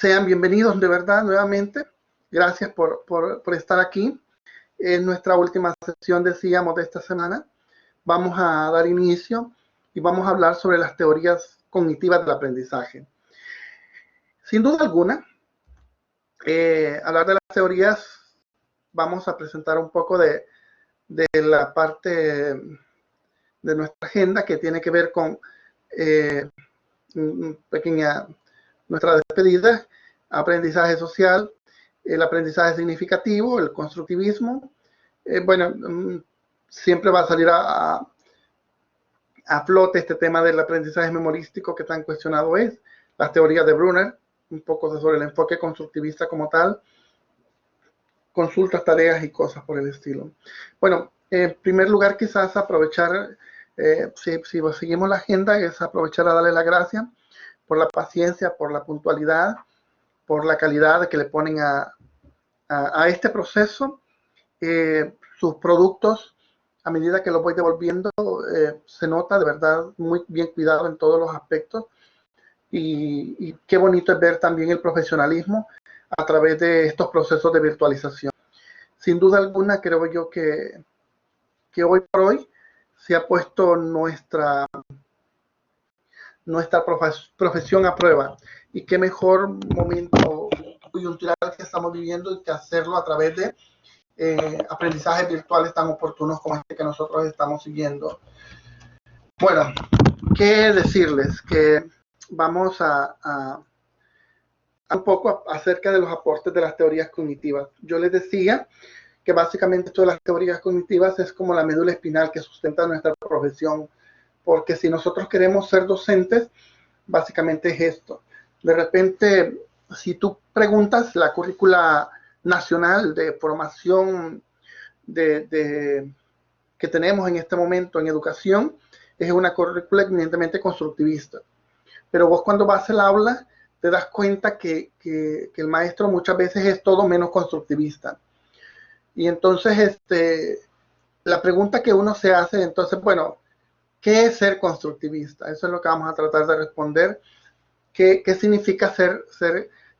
Sean bienvenidos de verdad nuevamente. Gracias por estar aquí. En nuestra última sesión, decíamos, de esta semana, vamos a dar inicio y vamos a hablar sobre las teorías cognitivas del aprendizaje. Sin duda alguna, hablar de las teorías, vamos a presentar un poco de la parte de nuestra agenda que tiene que ver con nuestra despedida, aprendizaje social, el aprendizaje significativo, el constructivismo. Siempre va a salir a flote este tema del aprendizaje memorístico que tan cuestionado es, las teorías de Brunner, un poco sobre el enfoque constructivista como tal, consultas, tareas y cosas por el estilo. Bueno, en primer lugar, quizás aprovechar, si seguimos la agenda, es aprovechar a darle las gracias por la paciencia, por la puntualidad, por la calidad que le ponen a este proceso. Sus productos, a medida que los voy devolviendo, se nota de verdad muy bien cuidado en todos los aspectos. Y qué bonito es ver también el profesionalismo a través de estos procesos de virtualización. Sin duda alguna, creo yo que hoy por hoy se ha puesto nuestra profesión a prueba. Y qué mejor momento coyuntural que estamos viviendo que hacerlo a través de aprendizajes virtuales tan oportunos como este que nosotros estamos siguiendo. Bueno, qué decirles, que vamos a un poco acerca de los aportes de las teorías cognitivas. Yo les decía que básicamente todas las teorías cognitivas es como la médula espinal que sustenta nuestra profesión, porque si nosotros queremos ser docentes, básicamente es esto. De repente, si tú preguntas la currícula nacional de formación que tenemos en este momento en educación, es una currícula eminentemente constructivista. Pero vos cuando vas al aula te das cuenta que el maestro muchas veces es todo menos constructivista. Y entonces la pregunta que uno se hace, entonces, bueno, ¿qué es ser constructivista? Eso es lo que vamos a tratar de responder. ¿Qué significa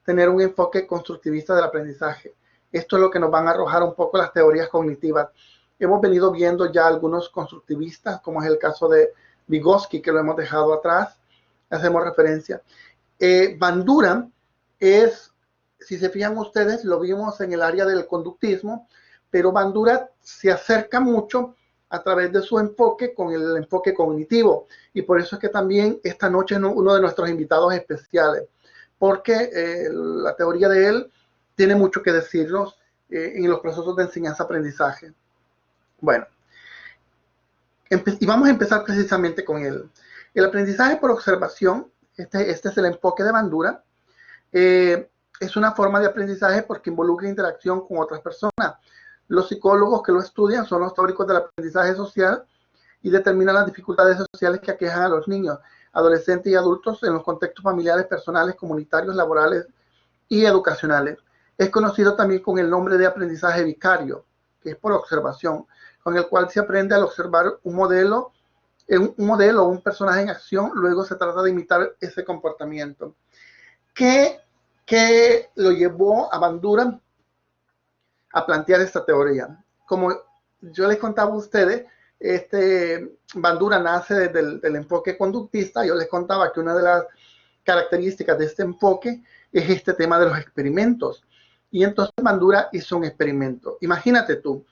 tener un enfoque constructivista del aprendizaje? Esto es lo que nos van a arrojar un poco las teorías cognitivas. Hemos venido viendo ya algunos constructivistas, como es el caso de Vygotsky, que lo hemos dejado atrás, hacemos referencia. Bandura es, si se fijan ustedes, lo vimos en el área del conductismo, pero Bandura se acerca mucho a través de su enfoque con el enfoque cognitivo. Y por eso es que también esta noche es uno de nuestros invitados especiales, porque la teoría de él tiene mucho que decirnos en los procesos de enseñanza-aprendizaje. Bueno, y vamos a empezar precisamente con él. El aprendizaje por observación, este es el enfoque de Bandura, es una forma de aprendizaje porque involucra interacción con otras personas. Los psicólogos que lo estudian son los teóricos del aprendizaje social y determinan las dificultades sociales que aquejan a los niños, adolescentes y adultos en los contextos familiares, personales, comunitarios, laborales y educacionales. Es conocido también con el nombre de aprendizaje vicario, que es por observación, con el cual se aprende al observar un modelo o un personaje en acción, luego se trata de imitar ese comportamiento. ¿Qué lo llevó a Bandura a plantear esta teoría? Como yo les contaba a ustedes, Bandura nace desde el enfoque conductista. Yo les contaba que una de las características de este enfoque es este tema de los experimentos. Y entonces Bandura hizo un experimento. Imagínate tú,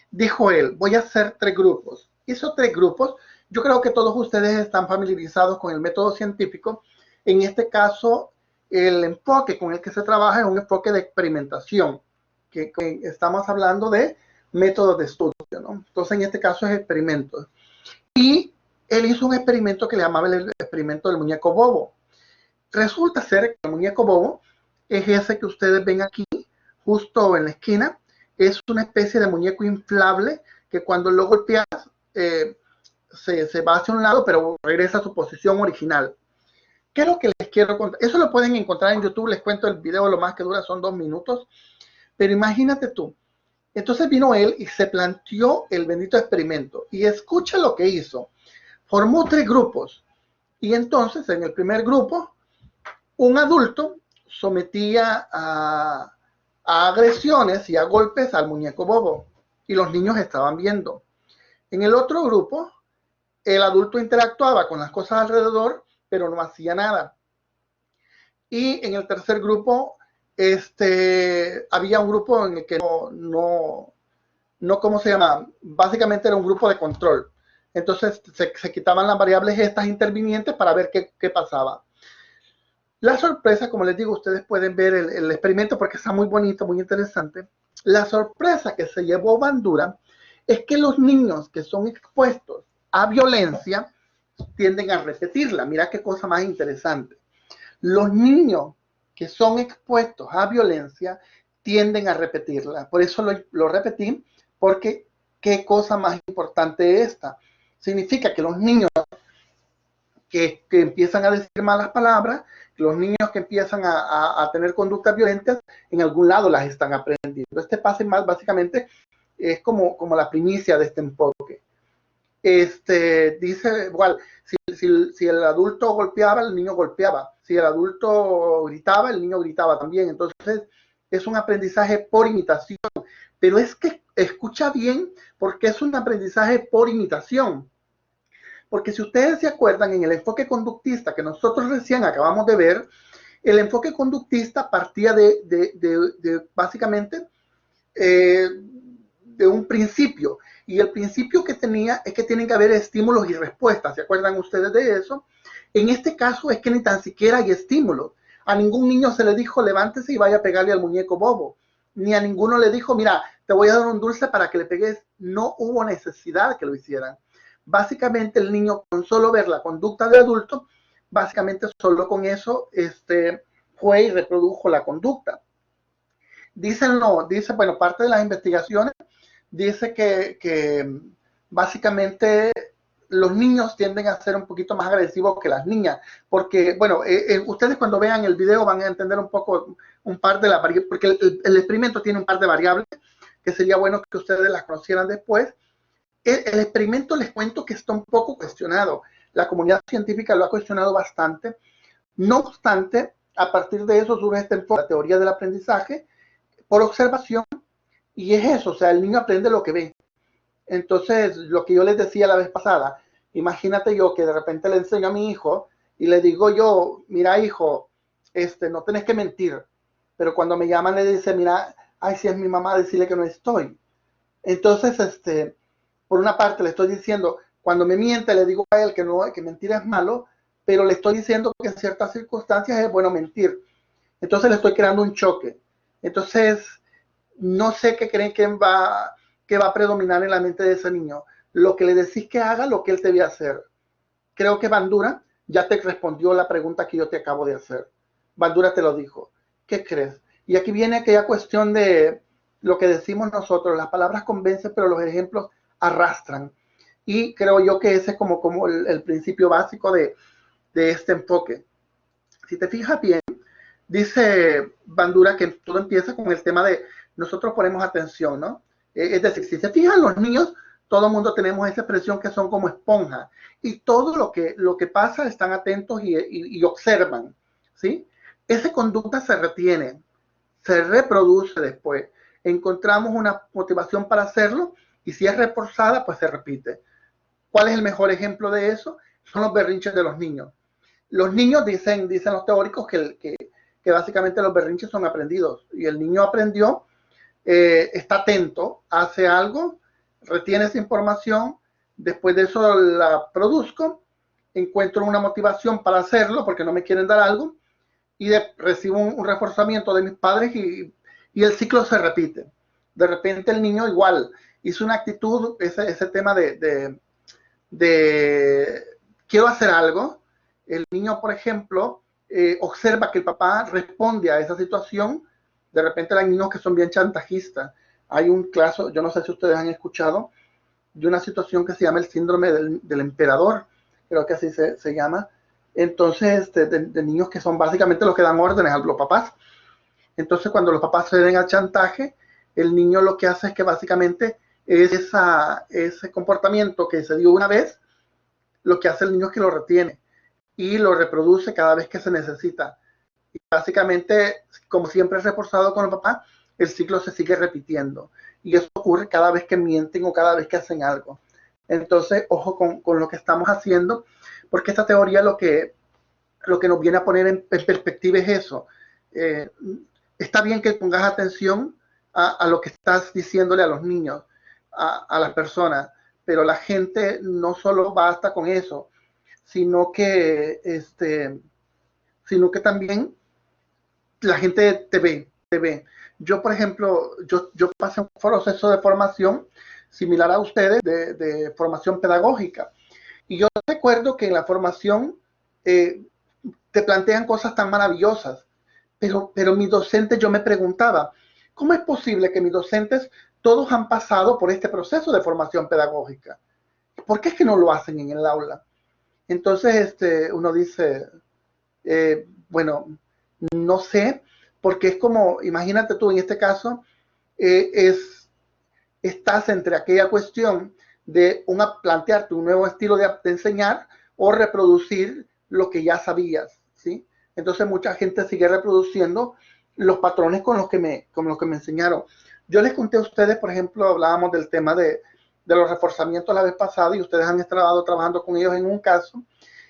dijo él, voy a hacer 3 grupos. Hizo 3 grupos. Yo creo que todos ustedes están familiarizados con el método científico. En este caso, el enfoque con el que se trabaja es un enfoque de experimentación, que estamos hablando de métodos de estudio, ¿no? Entonces, en este caso es experimentos. Y él hizo un experimento que le llamaba el experimento del muñeco bobo. Resulta ser que el muñeco bobo es ese que ustedes ven aquí, justo en la esquina. Es una especie de muñeco inflable que cuando lo golpeas se va hacia un lado, pero regresa a su posición original. ¿Qué es lo que les quiero contar? Eso lo pueden encontrar en YouTube. Les cuento el video, lo más que dura son 2 minutos. Pero imagínate tú. Entonces vino él y se planteó el bendito experimento. Y escucha lo que hizo. Formó 3 grupos. Y entonces en el primer grupo, un adulto sometía a agresiones y a golpes al muñeco bobo y los niños estaban viendo. En el otro grupo, el adulto interactuaba con las cosas alrededor, pero no hacía nada. Y en el tercer grupo, había un grupo en el que no, ¿cómo se llama? Básicamente era un grupo de control. Entonces se quitaban las variables estas intervinientes para ver qué pasaba. La sorpresa, como les digo, ustedes pueden ver el experimento porque está muy bonito, muy interesante. La sorpresa que se llevó Bandura es que los niños que son expuestos a violencia tienden a repetirla. Mira qué cosa más interesante. Los niños que son expuestos a violencia tienden a repetirla. Por eso lo repetí, porque qué cosa más importante esta. Significa que los niños que empiezan a decir malas palabras, los niños que empiezan a tener conductas violentas, en algún lado las están aprendiendo. Este pase más básicamente es como la primicia de este enfoque. Dice igual, si el adulto golpeaba, el niño golpeaba. Si el adulto gritaba, el niño gritaba también. Entonces, es un aprendizaje por imitación. Pero es que escucha bien, porque es un aprendizaje por imitación. Porque si ustedes se acuerdan, en el enfoque conductista que nosotros recién acabamos de ver, el enfoque conductista partía de básicamente de un principio. Y el principio que tenía es que tienen que haber estímulos y respuestas. ¿Se acuerdan ustedes de eso? En este caso es que ni tan siquiera hay estímulos. A ningún niño se le dijo levántese y vaya a pegarle al muñeco bobo. Ni a ninguno le dijo, mira, te voy a dar un dulce para que le pegues. No hubo necesidad que lo hicieran. Básicamente el niño, con solo ver la conducta del adulto, básicamente solo con eso fue y reprodujo la conducta. Dice, bueno, parte de las investigaciones dice que básicamente los niños tienden a ser un poquito más agresivos que las niñas, porque, bueno, ustedes cuando vean el video van a entender un poco un par de las variables, porque el experimento tiene un par de variables que sería bueno que ustedes las conocieran después. El experimento, les cuento que está un poco cuestionado. La comunidad científica lo ha cuestionado bastante. No obstante, a partir de eso surge este enfoque, la teoría del aprendizaje por observación, y es eso, o sea, el niño aprende lo que ve. Entonces, lo que yo les decía la vez pasada, imagínate yo que de repente le enseño a mi hijo y le digo yo, mira hijo, no tenés que mentir, pero cuando me llaman le dice, mira, ay, si es mi mamá, decirle que no estoy. Entonces, por una parte le estoy diciendo, cuando me miente le digo a él que no, que mentir es malo, pero le estoy diciendo que en ciertas circunstancias es bueno mentir. Entonces le estoy creando un choque. Entonces, no sé qué creen que va a predominar en la mente de ese niño. Lo que le decís que haga, lo que él debe hacer. Creo que Bandura ya te respondió la pregunta que yo te acabo de hacer. Bandura te lo dijo. ¿Qué crees? Y aquí viene aquella cuestión de lo que decimos nosotros. Las palabras convencen, pero los ejemplos arrastran. Y creo yo que ese es como el principio básico de este enfoque. Si te fijas bien, dice Bandura que todo empieza con el tema de nosotros ponemos atención, ¿no? Es decir, si se fijan los niños, todo el mundo tenemos esa expresión que son como esponjas y todo lo que pasa están atentos y observan, ¿sí? Esa conducta se retiene, se reproduce después. Encontramos una motivación para hacerlo y si es reforzada, pues se repite. ¿Cuál es el mejor ejemplo de eso? Son los berrinches de los niños. Los niños dicen los teóricos que básicamente los berrinches son aprendidos y el niño aprendió, está atento, hace algo, retiene esa información, después de eso la produzco, encuentro una motivación para hacerlo porque no me quieren dar algo y recibo un reforzamiento de mis padres y el ciclo se repite. De repente el niño igual hizo una actitud, ese tema de quiero hacer algo. El niño, por ejemplo, observa que el papá responde a esa situación. De repente hay niños que son bien chantajistas. Hay un caso, yo no sé si ustedes han escuchado, de una situación que se llama el síndrome del emperador, creo que así se llama. Entonces, de niños que son básicamente los que dan órdenes a los papás. Entonces, cuando los papás ceden al chantaje, el niño lo que hace es que básicamente ese comportamiento que se dio una vez, lo que hace el niño es que lo retiene y lo reproduce cada vez que se necesita. Y básicamente, como siempre es reforzado con el papá, el ciclo se sigue repitiendo. Y eso ocurre cada vez que mienten o cada vez que hacen algo. Entonces, ojo con lo que estamos haciendo, porque esta teoría lo que nos viene a poner en perspectiva es eso. Está bien que pongas atención a lo que estás diciéndole a los niños, a las personas, pero la gente no solo basta con eso, sino que, sino que también la gente te ve, te ve. Yo, por ejemplo, yo pasé un proceso de formación similar a ustedes, de formación pedagógica. Y yo recuerdo que en la formación te plantean cosas tan maravillosas, pero mis docentes, yo me preguntaba, ¿cómo es posible que mis docentes todos han pasado por este proceso de formación pedagógica? ¿Por qué es que no lo hacen en el aula? Entonces uno dice, bueno, no sé, porque es como, imagínate tú en este caso, estás entre aquella cuestión de plantearte un nuevo estilo de enseñar o reproducir lo que ya sabías, ¿sí? Entonces mucha gente sigue reproduciendo los patrones con los que me enseñaron. Yo les conté a ustedes, por ejemplo, hablábamos del tema de los reforzamientos la vez pasada y ustedes han estado trabajando con ellos en un caso.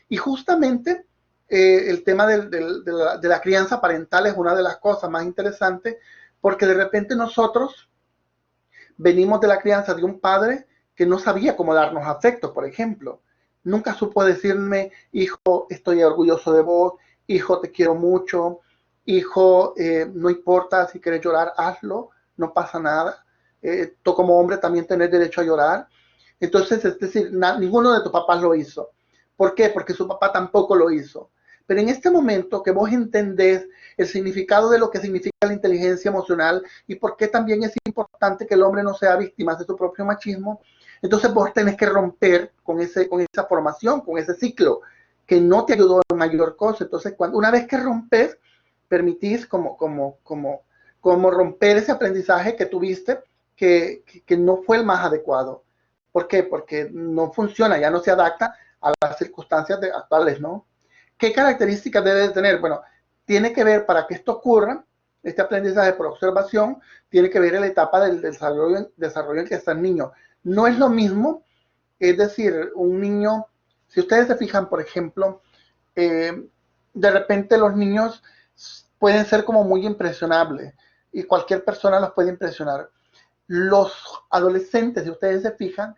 Y justamente el tema de la crianza parental es una de las cosas más interesantes porque de repente nosotros venimos de la crianza de un padre que no sabía cómo darnos afecto, por ejemplo. Nunca supo decirme, hijo, estoy orgulloso de vos, hijo, te quiero mucho, hijo, no importa si quieres llorar, hazlo, no pasa nada. Tú como hombre también tenés derecho a llorar. Entonces, es decir, ninguno de tus papás lo hizo. ¿Por qué? Porque su papá tampoco lo hizo. Pero en este momento que vos entendés el significado de lo que significa la inteligencia emocional y por qué también es importante que el hombre no sea víctima de su propio machismo, entonces vos tenés que romper con esa formación, con ese ciclo que no te ayudó en mayor cosa. Entonces, una vez que rompes, permitís como romper ese aprendizaje que tuviste que no fue el más adecuado. ¿Por qué? Porque no funciona, ya no se adapta a las circunstancias actuales, ¿no? ¿Qué características debe tener? Bueno, tiene que ver, para que esto ocurra, este aprendizaje por observación, tiene que ver en la etapa del desarrollo en que está el niño. No es lo mismo, es decir, un niño, si ustedes se fijan, por ejemplo, de repente los niños pueden ser como muy impresionables y cualquier persona los puede impresionar. Los adolescentes, si ustedes se fijan,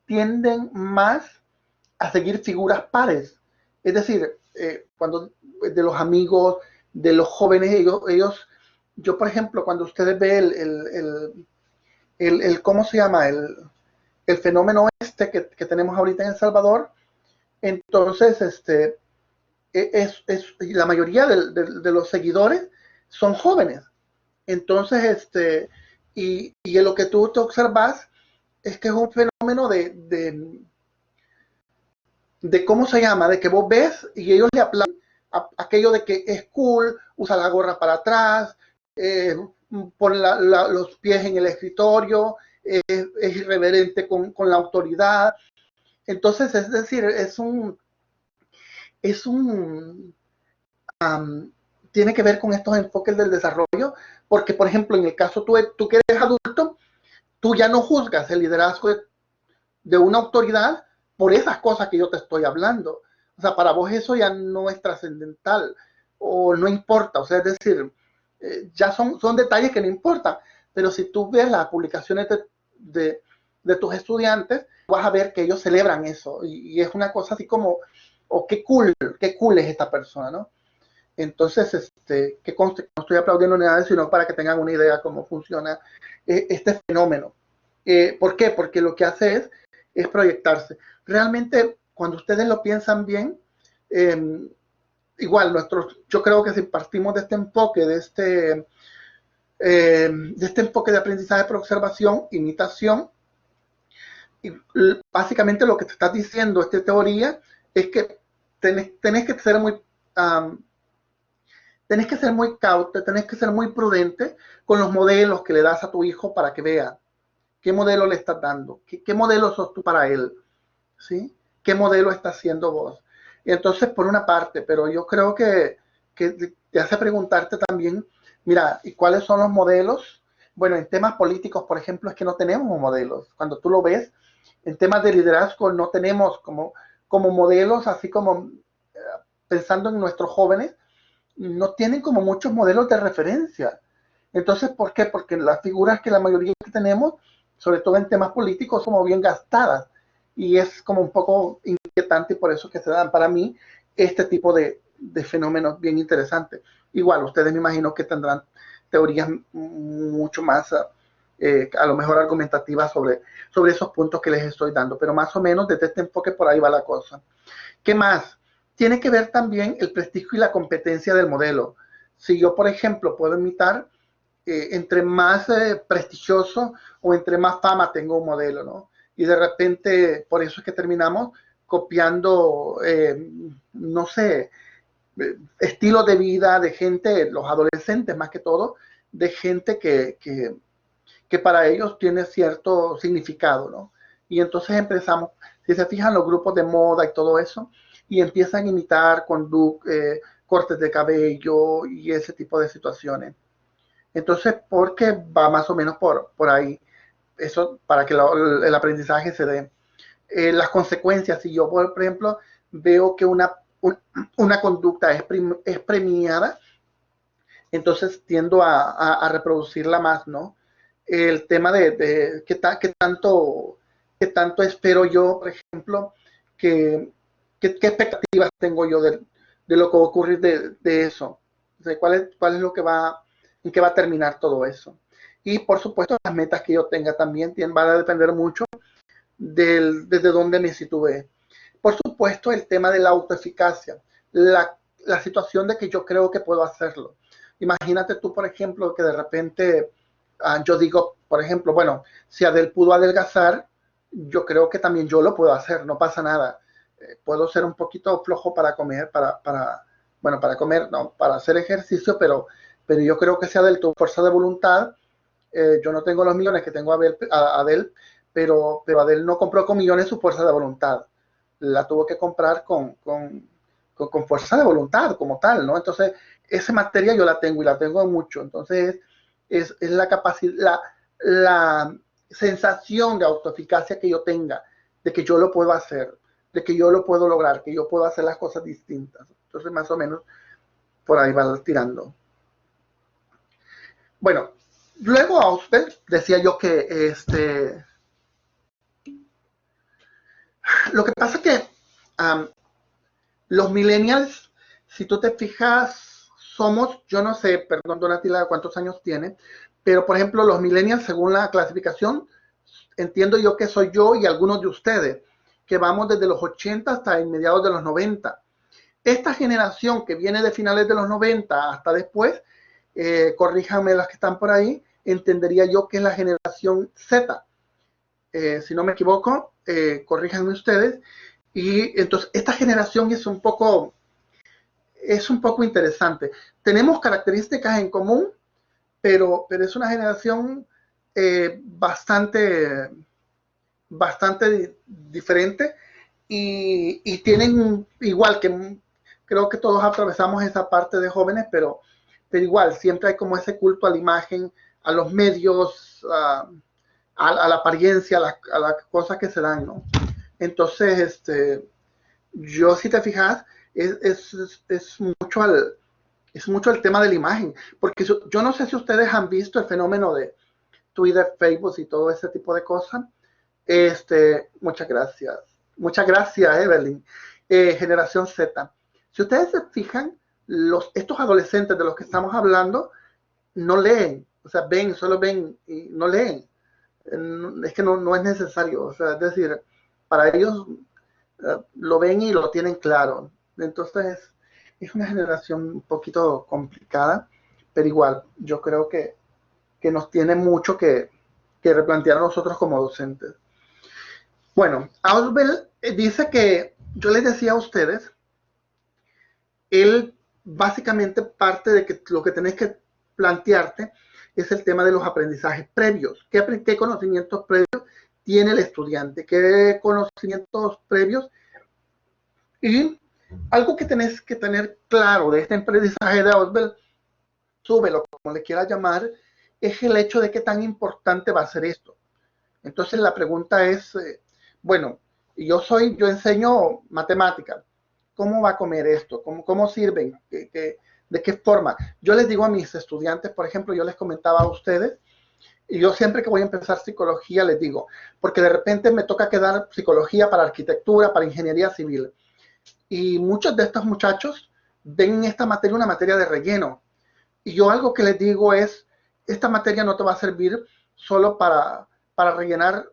tienden más a seguir figuras pares. Es decir, cuando de los amigos, de los jóvenes, ellos yo por ejemplo, cuando ustedes ven ¿cómo se llama? El fenómeno que tenemos ahorita en El Salvador, entonces la mayoría de los seguidores son jóvenes. Entonces, y en lo que tú te observas es que es un fenómeno de cómo se llama, de que vos ves y ellos le aplauden aquello de que es cool, usa la gorra para atrás, pone los pies en el escritorio, es irreverente con la autoridad. Entonces, es decir, tiene que ver con estos enfoques del desarrollo, porque, por ejemplo, en el caso tú que eres adulto, tú ya no juzgas el liderazgo de una autoridad por esas cosas que yo te estoy hablando. O sea, para vos eso ya no es trascendental o no importa. O sea, es decir, ya son detalles que no importan. Pero si tú ves las publicaciones de tus estudiantes, vas a ver que ellos celebran eso. Y es una cosa así como, oh, qué cool es esta persona, ¿no? Entonces, que conste, no estoy aplaudiendo ni nada, sino para que tengan una idea de cómo funciona este fenómeno. ¿Por qué? Porque lo que hace es proyectarse. Realmente, cuando ustedes lo piensan bien, igual, yo creo que si partimos de este enfoque, de este enfoque de aprendizaje por observación, imitación, y básicamente lo que te estás diciendo, esta teoría, es que tenés que ser muy... tenés que ser muy cauto, tenés que ser muy prudente con los modelos que le das a tu hijo para que vea qué modelo le estás dando, qué modelo sos tú para él, ¿sí? ¿Qué modelo estás haciendo vos? Y entonces, por una parte, pero yo creo que te hace preguntarte también, mira, ¿y cuáles son los modelos? Bueno, en temas políticos, por ejemplo, es que no tenemos modelos. Cuando tú lo ves, en temas de liderazgo no tenemos como modelos, así como pensando en nuestros jóvenes, no tienen como muchos modelos de referencia. Entonces, ¿por qué? Porque las figuras que la mayoría que tenemos, sobre todo en temas políticos, son como bien gastadas. Y es como un poco inquietante y por eso que se dan para mí este tipo de fenómenos bien interesantes. Igual, ustedes me imagino que tendrán teorías mucho más, a lo mejor argumentativas sobre esos puntos que les estoy dando, pero más o menos desde este enfoque por ahí va la cosa. ¿Qué más? Tiene que ver también el prestigio y la competencia del modelo. Si yo, por ejemplo, puedo imitar, entre más prestigioso o entre más fama tengo un modelo, ¿no? Y de repente, por eso es que terminamos copiando, no sé, estilos de vida de gente, los adolescentes más que todo, de gente que para ellos tiene cierto significado, ¿no? Y entonces empezamos, si se fijan los grupos de moda y todo eso, y empiezan a imitar cortes de cabello y ese tipo de situaciones. Entonces, porque va más o menos por ahí, eso para que el aprendizaje se dé. Las consecuencias, si yo, por ejemplo, veo que una conducta es premiada, entonces tiendo a reproducirla más, ¿no? El tema de qué tanto espero yo, por ejemplo, qué expectativas tengo yo de lo que va a ocurrir de eso. O sea, cuál es lo que en qué va a terminar todo eso. Y por supuesto, las metas que yo tenga también van a depender mucho desde dónde me sitúe. Por supuesto, el tema de la autoeficacia, la situación de que yo creo que puedo hacerlo. Imagínate tú, por ejemplo, que de repente yo digo, por ejemplo, bueno, si Adel pudo adelgazar, yo creo que también yo lo puedo hacer, no pasa nada. Puedo ser un poquito flojo para comer, bueno, para comer, no, para hacer ejercicio, pero yo creo que si Adel tuvo fuerza de voluntad, yo no tengo los millones que tengo Adel, pero Adel no compró con millones su fuerza de voluntad. La tuvo que comprar con fuerza de voluntad como tal, ¿no? Entonces, esa materia yo la tengo y la tengo mucho. Entonces, es la capacidad, la sensación de autoeficacia que yo tenga, de que yo lo puedo hacer, de que yo lo puedo lograr, que yo puedo hacer las cosas distintas. Entonces, más o menos, por ahí va tirando. Bueno, luego a usted decía yo que lo que pasa es que los millennials, si tú te fijas, somos, yo no sé, perdón, Donatila, cuántos años tiene, pero por ejemplo, los millennials, según la clasificación, entiendo yo que soy yo y algunos de ustedes, que vamos desde los 80 hasta mediados de los 90. Esta generación que viene de finales de los 90 hasta después, corríjanme las que están por ahí, entendería yo que es la generación Z. Si no me equivoco, corríjanme ustedes. Y entonces esta generación es un poco interesante. Tenemos características en común, pero es una generación bastante diferente y tienen igual que creo que todos atravesamos esa parte de jóvenes, pero igual siempre hay como ese culto a la imagen, a los medios, a la apariencia, a las cosas que se dan, ¿no? Entonces, yo si te fijas, es mucho el tema de la imagen, porque yo no sé si ustedes han visto el fenómeno de Twitter, Facebook y todo ese tipo de cosas. Muchas gracias. Muchas gracias, Evelyn. Generación Z. Si ustedes se fijan, estos adolescentes de los que estamos hablando no leen, o sea, solo ven y no leen. Es que no es necesario, o sea, es decir, para ellos lo ven y lo tienen claro. Entonces, es una generación un poquito complicada, pero igual, yo creo que nos tiene mucho que replantear a nosotros como docentes. Bueno, Ausubel dice que yo les decía a ustedes, él básicamente parte de que lo que tenés que plantearte es el tema de los aprendizajes previos. ¿Qué conocimientos previos tiene el estudiante? ¿Qué conocimientos previos? Y Algo que tenés que tener claro de este aprendizaje de Ausubel, súbelo, como le quieras llamar, es el hecho de qué tan importante va a ser esto. Entonces la pregunta es, bueno, yo enseño matemática. ¿Cómo va a comer esto? ¿Cómo sirven? ¿De qué forma? Yo les digo a mis estudiantes, por ejemplo, yo les comentaba a ustedes, y yo siempre que voy a empezar psicología les digo, porque de repente me toca quedar psicología para arquitectura, para ingeniería civil. Y muchos de estos muchachos ven en esta materia una materia de relleno. Y yo algo que les digo es, esta materia no te va a servir solo para rellenar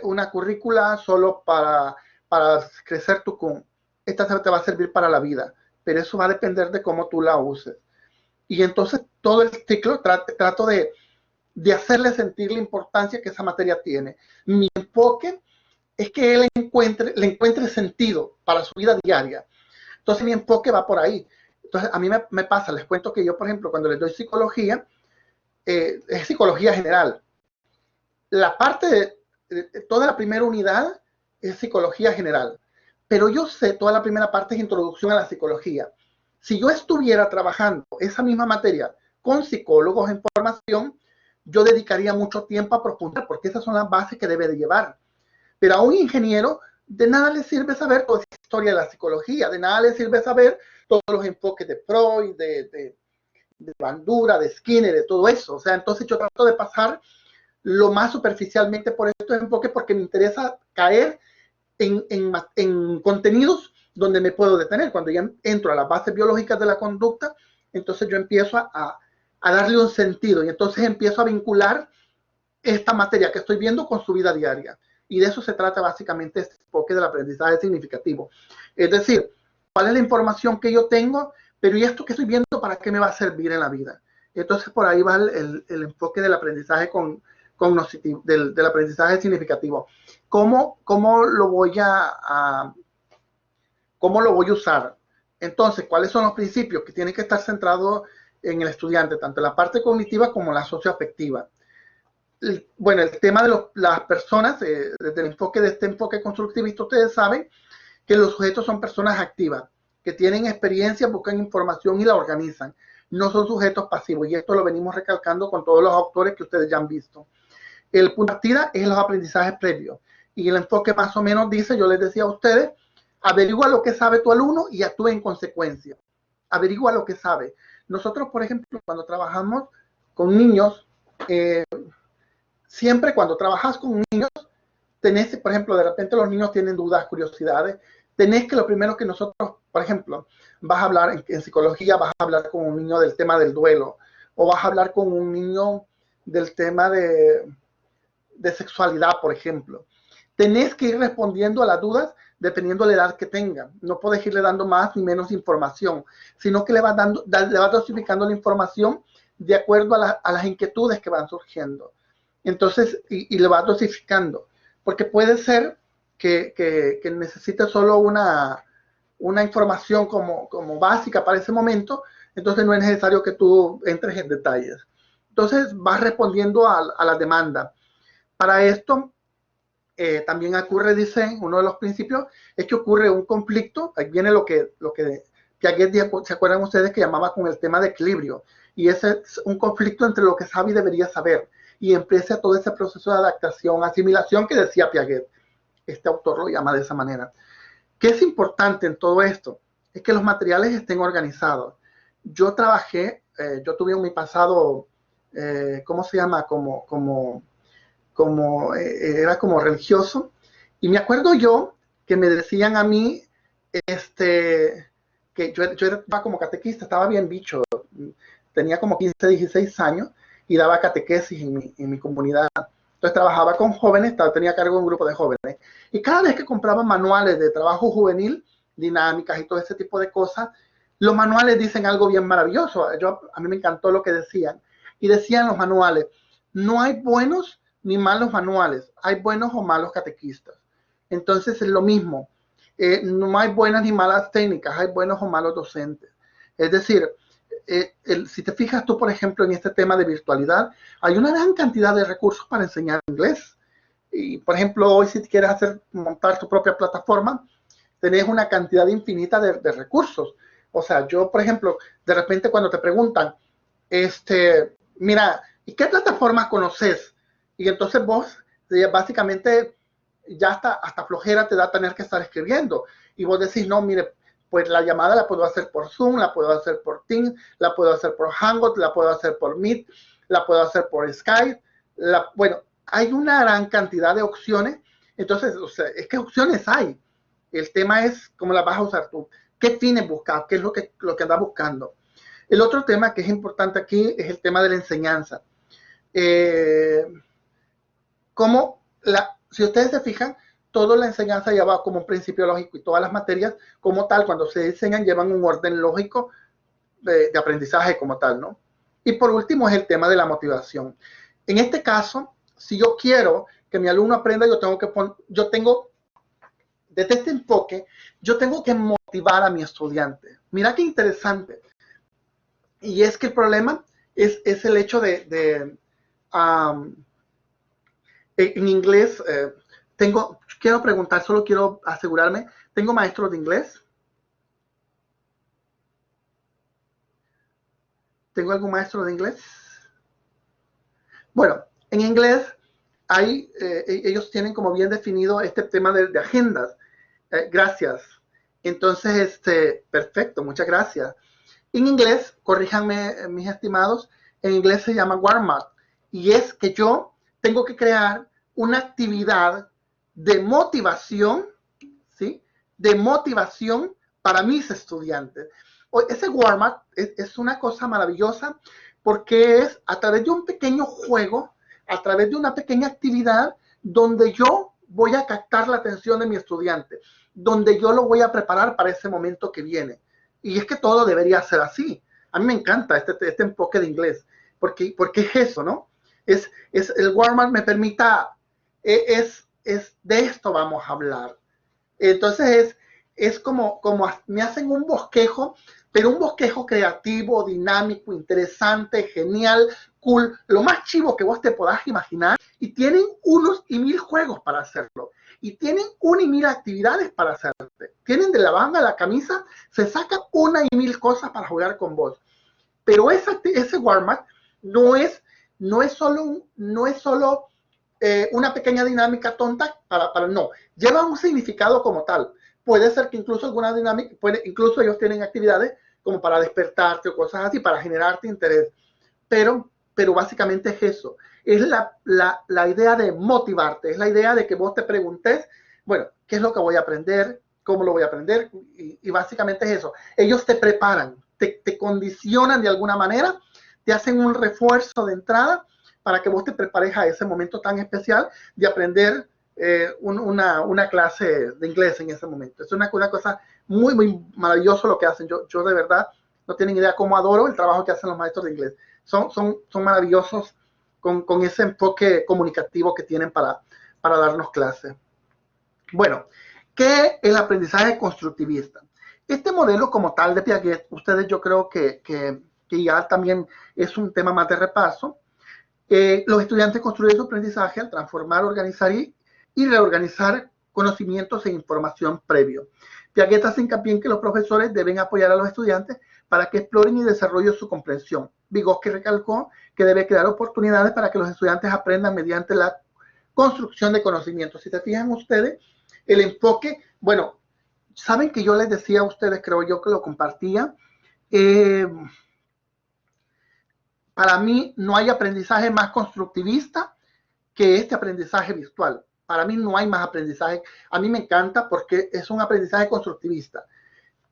una currícula, solo para crecer tu CUM. Esta te va a servir para la vida, pero eso va a depender de cómo tú la uses. Y entonces todo el ciclo trato de hacerle sentir la importancia que esa materia tiene. Mi enfoque es que él le encuentre sentido para su vida diaria. Entonces mi enfoque va por ahí. Entonces a mí me pasa, les cuento que yo, por ejemplo, cuando les doy psicología, es psicología general. La parte de toda la primera unidad es psicología general, pero yo sé, toda la primera parte es introducción a la psicología. Si yo estuviera trabajando esa misma materia con psicólogos en formación, yo dedicaría mucho tiempo a profundizar, porque esas son las bases que debe de llevar. Pero a un ingeniero de nada le sirve saber toda esa historia de la psicología, de nada le sirve saber todos los enfoques de Freud, de Bandura, de Skinner, de todo eso. O sea, entonces yo trato de pasar lo más superficialmente por estos enfoques porque me interesa caer en contenidos donde me puedo detener. Cuando ya entro a las bases biológicas de la conducta, entonces yo empiezo a darle un sentido y entonces empiezo a vincular esta materia que estoy viendo con su vida diaria. Y de eso se trata básicamente este enfoque del aprendizaje significativo. Es decir, ¿cuál es la información que yo tengo? Pero ¿y esto que estoy viendo para qué me va a servir en la vida? Entonces por ahí va el enfoque del aprendizaje cognoscitivo, del aprendizaje significativo. ¿Cómo lo voy cómo lo voy a usar? Entonces, ¿cuáles son los principios que tienen que estar centrados en el estudiante, tanto en la parte cognitiva como en la socioafectiva? Bueno, el tema de las personas, desde el enfoque de este enfoque constructivista, ustedes saben que los sujetos son personas activas, que tienen experiencia, buscan información y la organizan. No son sujetos pasivos, y esto lo venimos recalcando con todos los autores que ustedes ya han visto. El punto de partida es los aprendizajes previos, y el enfoque más o menos dice, yo les decía a ustedes, averigua lo que sabe tu alumno y actúa en consecuencia. Averigua lo que sabe. Nosotros, por ejemplo, cuando trabajamos con niños, siempre cuando trabajas con niños, tenés, por ejemplo, de repente los niños tienen dudas, curiosidades, tenés que lo primero que nosotros, por ejemplo, vas a hablar en psicología, vas a hablar con un niño del tema del duelo, o vas a hablar con un niño del tema de sexualidad, por ejemplo. Tenés que ir respondiendo a las dudas dependiendo de la edad que tengan. No puedes irle dando más ni menos información, sino que le vas dosificando la información de acuerdo a las inquietudes que van surgiendo. Entonces, y le vas dosificando, porque puede ser que necesites solo una información como básica para ese momento, entonces no es necesario que tú entres en detalles. Entonces vas respondiendo a la demanda. Para esto, también ocurre, dice, uno de los principios, es que ocurre un conflicto, ahí viene lo que Piaget, ¿se acuerdan ustedes que llamaba con el tema de equilibrio? Y ese es un conflicto entre lo que sabe y debería saber, y empieza todo ese proceso de adaptación, asimilación que decía Piaget. Este autor lo llama de esa manera. ¿Qué es importante en todo esto? Es que los materiales estén organizados. Yo trabajé, yo tuve en mi pasado, ¿cómo se llama? Era como religioso, y me acuerdo yo que me decían a mí que yo era como catequista, estaba bien bicho, tenía como 15, 16 años y daba catequesis en mi comunidad. Entonces trabajaba con jóvenes, tenía a cargo de un grupo de jóvenes, y cada vez que compraba manuales de trabajo juvenil, dinámicas y todo ese tipo de cosas, los manuales dicen algo bien maravilloso. A mí me encantó lo que decían, y decían los manuales, no hay buenos ni malos manuales, hay buenos o malos catequistas. Entonces es lo mismo, no hay buenas ni malas técnicas, hay buenos o malos docentes. Es decir, si te fijas tú, por ejemplo, en este tema de virtualidad, hay una gran cantidad de recursos para enseñar inglés. Y, por ejemplo, hoy si quieres montar tu propia plataforma, tenés una cantidad infinita de recursos. O sea, yo, por ejemplo, de repente cuando te preguntan, mira, ¿y qué plataformas conoces? Y entonces vos, básicamente, ya hasta flojera te da tener que estar escribiendo. Y vos decís, no, mire, pues la llamada la puedo hacer por Zoom, la puedo hacer por Teams, la puedo hacer por Hangout, la puedo hacer por Meet, la puedo hacer por Skype. Bueno, hay una gran cantidad de opciones. Entonces, o sea, es que opciones hay. El tema es cómo las vas a usar tú. ¿Qué fines buscas? ¿Qué es lo que andas buscando? El otro tema que es importante aquí es el tema de la enseñanza. Si ustedes se fijan, toda la enseñanza ya va como un principio lógico y todas las materias como tal, cuando se enseñan, llevan un orden lógico de aprendizaje como tal, ¿no? Y por último es el tema de la motivación. En este caso, si yo quiero que mi alumno aprenda, desde este enfoque, yo tengo que motivar a mi estudiante. Mira qué interesante. Y es que el problema es el hecho en inglés, quiero preguntar, solo quiero asegurarme, ¿tengo maestros de inglés? ¿Tengo algún maestro de inglés? Bueno, en inglés ellos tienen como bien definido este tema de agendas. Gracias. Entonces, perfecto, muchas gracias. En inglés, corríjanme mis estimados, en inglés se llama warm-up y es que yo tengo que crear una actividad de motivación, ¿sí? De motivación para mis estudiantes. Ese warm-up es una cosa maravillosa porque es a través de un pequeño juego, a través de una pequeña actividad donde yo voy a captar la atención de mi estudiante, donde yo lo voy a preparar para ese momento que viene. Y es que todo debería ser así. A mí me encanta este enfoque de inglés, porque es eso, ¿no? Es el warm-up me permita, es de esto vamos a hablar. Entonces es como me hacen un bosquejo, pero un bosquejo creativo, dinámico, interesante, genial, cool, lo más chivo que vos te podás imaginar, y tienen unos y mil juegos para hacerlo, y tienen una y mil actividades para hacerte. Tienen de la manga a la camisa, se sacan una y mil cosas para jugar con vos. Pero ese warm-up no es solo una pequeña dinámica tonta no, lleva un significado como tal. Puede ser que incluso alguna dinámica, incluso ellos tienen actividades como para despertarte o cosas así, para generarte interés. Pero básicamente es eso. Es la idea de motivarte, es la idea de que vos te preguntes, bueno, ¿qué es lo que voy a aprender? ¿Cómo lo voy a aprender? Y básicamente es eso. Ellos te preparan, te condicionan de alguna manera, te hacen un refuerzo de entrada para que vos te prepares a ese momento tan especial de aprender una clase de inglés en ese momento. Es una cosa muy, muy maravilloso lo que hacen. Yo de verdad no tienen idea cómo adoro el trabajo que hacen los maestros de inglés. Son maravillosos con ese enfoque comunicativo que tienen para darnos clase. Bueno, ¿qué es el aprendizaje constructivista? Este modelo como tal de Piaget, ustedes yo creo que ya también es un tema más de repaso. Los estudiantes construyen su aprendizaje al transformar, organizar y reorganizar conocimientos e información previo. Piaget hace hincapié en que los profesores deben apoyar a los estudiantes para que exploren y desarrollen su comprensión. Vygotsky recalcó que debe crear oportunidades para que los estudiantes aprendan mediante la construcción de conocimientos. Si se fijan ustedes, el enfoque, bueno, saben que yo les decía a ustedes, creo yo que lo compartía, para mí no hay aprendizaje más constructivista que este aprendizaje virtual. Para mí no hay más aprendizaje. A mí me encanta porque es un aprendizaje constructivista.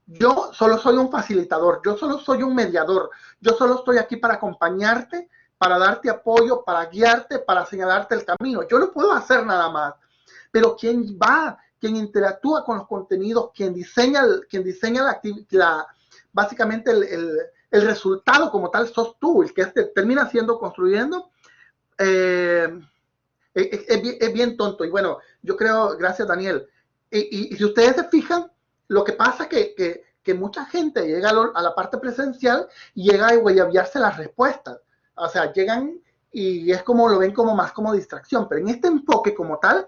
Yo solo soy un facilitador, yo solo soy un mediador, yo solo estoy aquí para acompañarte, para darte apoyo, para guiarte, para señalarte el camino. Yo no puedo hacer nada más. Pero quien interactúa con los contenidos, quien diseña básicamente el resultado como tal, sos tú, el que termina construyendo. Es bien tonto. Y bueno, yo creo, gracias Daniel. Y si ustedes se fijan, lo que pasa es que mucha gente llega a la parte presencial y llega a guayabearse las respuestas. O sea, llegan y es como lo ven como más como distracción. Pero en este enfoque como tal,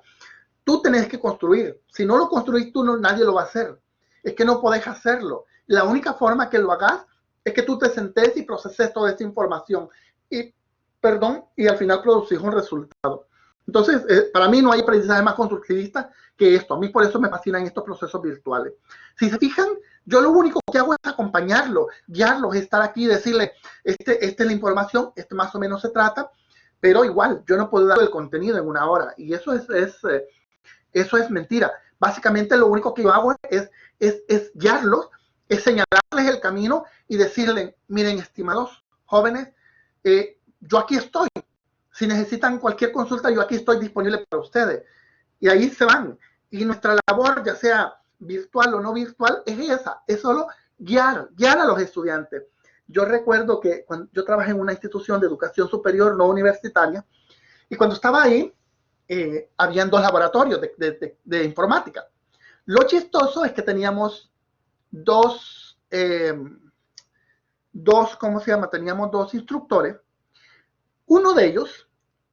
tú tenés que construir. Si no lo construís tú, no, nadie lo va a hacer. Es que no podés hacerlo. La única forma que lo hagas es que tú te sentes y proceses toda esta información y, y al final producís un resultado. Entonces, para mí no hay aprendizaje más constructivista que esto. A mí por eso me fascinan estos procesos virtuales. Si se fijan, yo lo único que hago es acompañarlos, guiarlos, estar aquí y decirles, esta es la información, más o menos se trata, pero igual, yo no puedo dar el contenido en una hora. Y eso es mentira. Básicamente lo único que yo hago es guiarlos, es señalarles el camino y decirles, miren, estimados jóvenes, yo aquí estoy. Si necesitan cualquier consulta, yo aquí estoy disponible para ustedes. Y ahí se van. Y nuestra labor, ya sea virtual o no virtual, es esa, es solo guiar a los estudiantes. Yo recuerdo que cuando yo trabajé en una institución de educación superior no universitaria, y cuando estaba ahí, habían 2 laboratorios de informática. Lo chistoso es que teníamos teníamos 2 instructores. Uno de ellos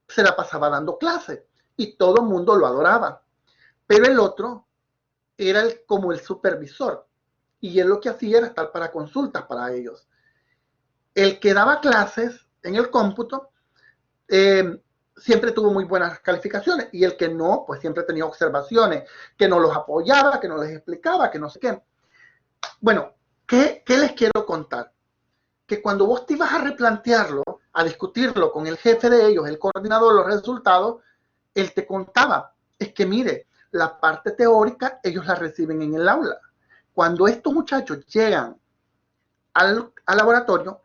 se la pasaba dando clases y todo el mundo lo adoraba, pero el otro era como el supervisor y él lo que hacía era estar para consultas para ellos. El que daba clases en el cómputo siempre tuvo muy buenas calificaciones y el que no, pues siempre tenía observaciones, que no los apoyaba, que no les explicaba, que no sé qué. Bueno, ¿qué les quiero contar? Que cuando vos te ibas a replantearlo, a discutirlo con el jefe de ellos, el coordinador de los resultados, él te contaba, es que mire, la parte teórica ellos la reciben en el aula. Cuando estos muchachos llegan al laboratorio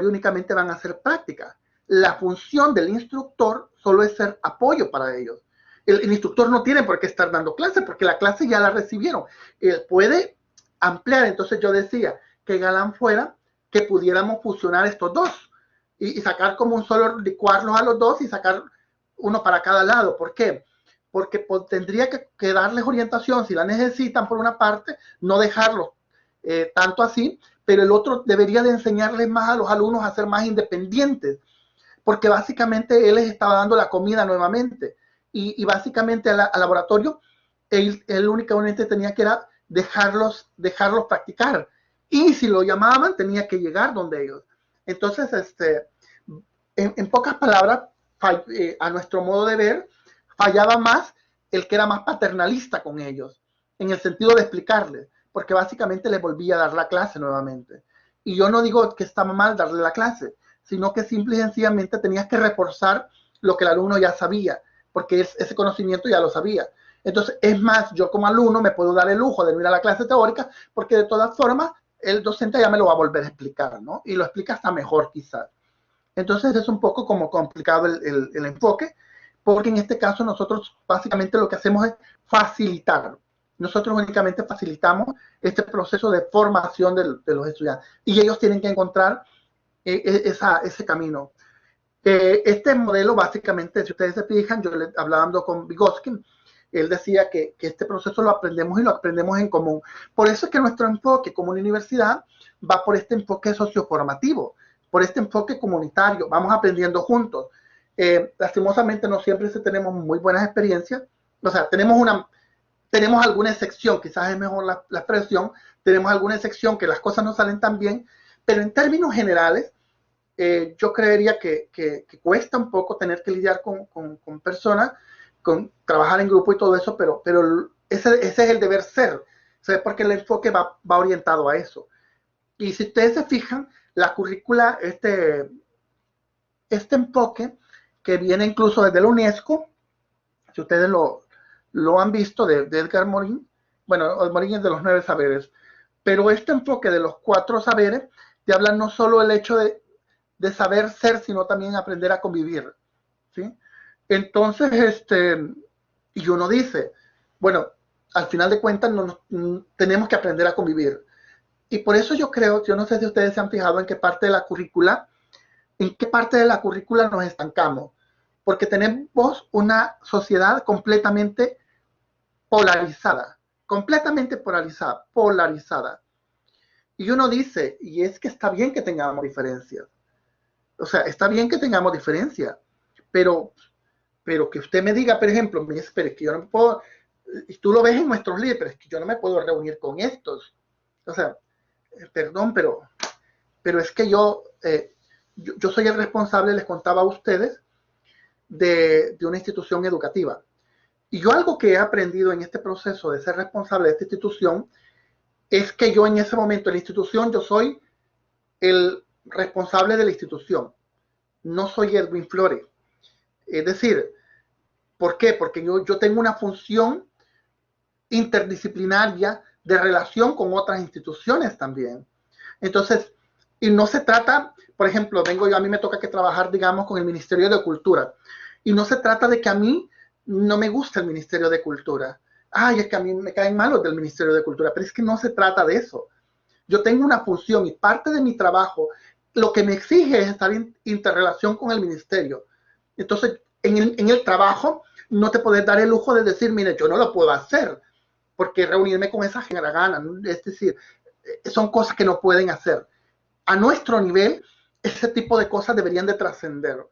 únicamente van a hacer prácticas. La función del instructor solo es ser apoyo para ellos. El instructor no tiene por qué estar dando clases porque la clase ya la recibieron. Él puede ampliar. Entonces yo decía que galán fuera que pudiéramos fusionar estos dos y sacar como un solo, licuarlos a los dos y sacar uno para cada lado. ¿Por qué? Porque tendría que darles orientación si la necesitan por una parte, no dejarlos tanto así, pero el otro debería de enseñarles más a los alumnos a ser más independientes, porque básicamente él les estaba dando la comida nuevamente y básicamente al laboratorio él únicamente tenía que era dejarlos practicar y si lo llamaban tenía que llegar donde ellos. Entonces, en pocas palabras, a nuestro modo de ver, fallaba más el que era más paternalista con ellos, en el sentido de explicarles, porque básicamente les volvía a dar la clase nuevamente. Y yo no digo que estaba mal darle la clase, sino que simple y sencillamente tenías que reforzar lo que el alumno ya sabía, porque ese conocimiento ya lo sabía. Entonces, es más, yo como alumno me puedo dar el lujo de no ir a la clase teórica, porque de todas formas, el docente ya me lo va a volver a explicar, ¿no? Y lo explica hasta mejor quizás. Entonces, es un poco como complicado el enfoque, porque en este caso nosotros básicamente lo que hacemos es facilitar. Nosotros únicamente facilitamos este proceso de formación de los estudiantes y ellos tienen que encontrar ese camino. Este modelo básicamente, si ustedes se fijan, yo hablando con Vygotsky, él decía que este proceso lo aprendemos y lo aprendemos en común. Por eso es que nuestro enfoque como una universidad va por este enfoque socioformativo, por este enfoque comunitario, vamos aprendiendo juntos. Lastimosamente no siempre tenemos muy buenas experiencias, o sea, tenemos alguna excepción, quizás es mejor la expresión, tenemos alguna excepción que las cosas no salen tan bien, pero en términos generales, yo creería que cuesta un poco tener que lidiar con personas, con trabajar en grupo y todo eso, pero ese es el deber ser, ¿sabes? Porque el enfoque va orientado a eso. Y si ustedes se fijan, la currícula, este enfoque que viene incluso desde la UNESCO, si ustedes lo han visto, de Edgar Morin, bueno, Morin es de los 9 saberes, pero este enfoque de los 4 saberes te habla no solo el hecho de saber ser, sino también aprender a convivir, ¿sí? Entonces, y uno dice, bueno, al final de cuentas tenemos que aprender a convivir. Y por eso yo creo, yo no sé si ustedes se han fijado en qué parte de la currícula nos estancamos, porque tenemos una sociedad completamente polarizada. Y uno dice, y es que está bien que tengamos diferencias. O sea, está bien que tengamos diferencias, pero pero que usted me diga, por ejemplo, me dice, pero es que yo no me puedo, y tú lo ves en nuestros líderes, pero es que yo no me puedo reunir con estos. O sea, perdón, pero es que yo soy el responsable, les contaba a ustedes, de una institución educativa. Y yo algo que he aprendido en este proceso de ser responsable de esta institución es que yo en ese momento en la institución yo soy el responsable de la institución, no soy Edwin Flores. Es decir, ¿por qué? Porque yo tengo una función interdisciplinaria de relación con otras instituciones también. Entonces, y no se trata, por ejemplo, a mí me toca que trabajar, digamos, con el Ministerio de Cultura. Y no se trata de que a mí no me gusta el Ministerio de Cultura. Ay, es que a mí me caen mal los del Ministerio de Cultura, pero es que no se trata de eso. Yo tengo una función y parte de mi trabajo, lo que me exige es estar en interrelación con el ministerio. Entonces, en el trabajo, no te puedes dar el lujo de decir, mire, yo no lo puedo hacer, porque reunirme con esa gente gana. Es decir, son cosas que no pueden hacer. A nuestro nivel, ese tipo de cosas deberían de trascender.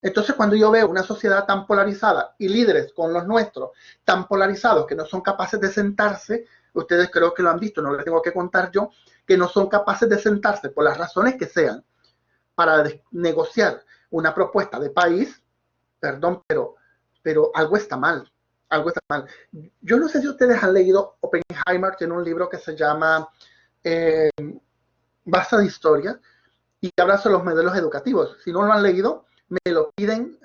Entonces, cuando yo veo una sociedad tan polarizada y líderes con los nuestros tan polarizados que no son capaces de sentarse, ustedes creo que lo han visto, no les tengo que contar yo, que no son capaces de sentarse por las razones que sean para negociar una propuesta de país, perdón, pero algo está mal. Algo está mal. Yo no sé si ustedes han leído, Oppenheimer tiene un libro que se llama Basta de Historia y habla sobre los modelos educativos. Si no lo han leído, me lo piden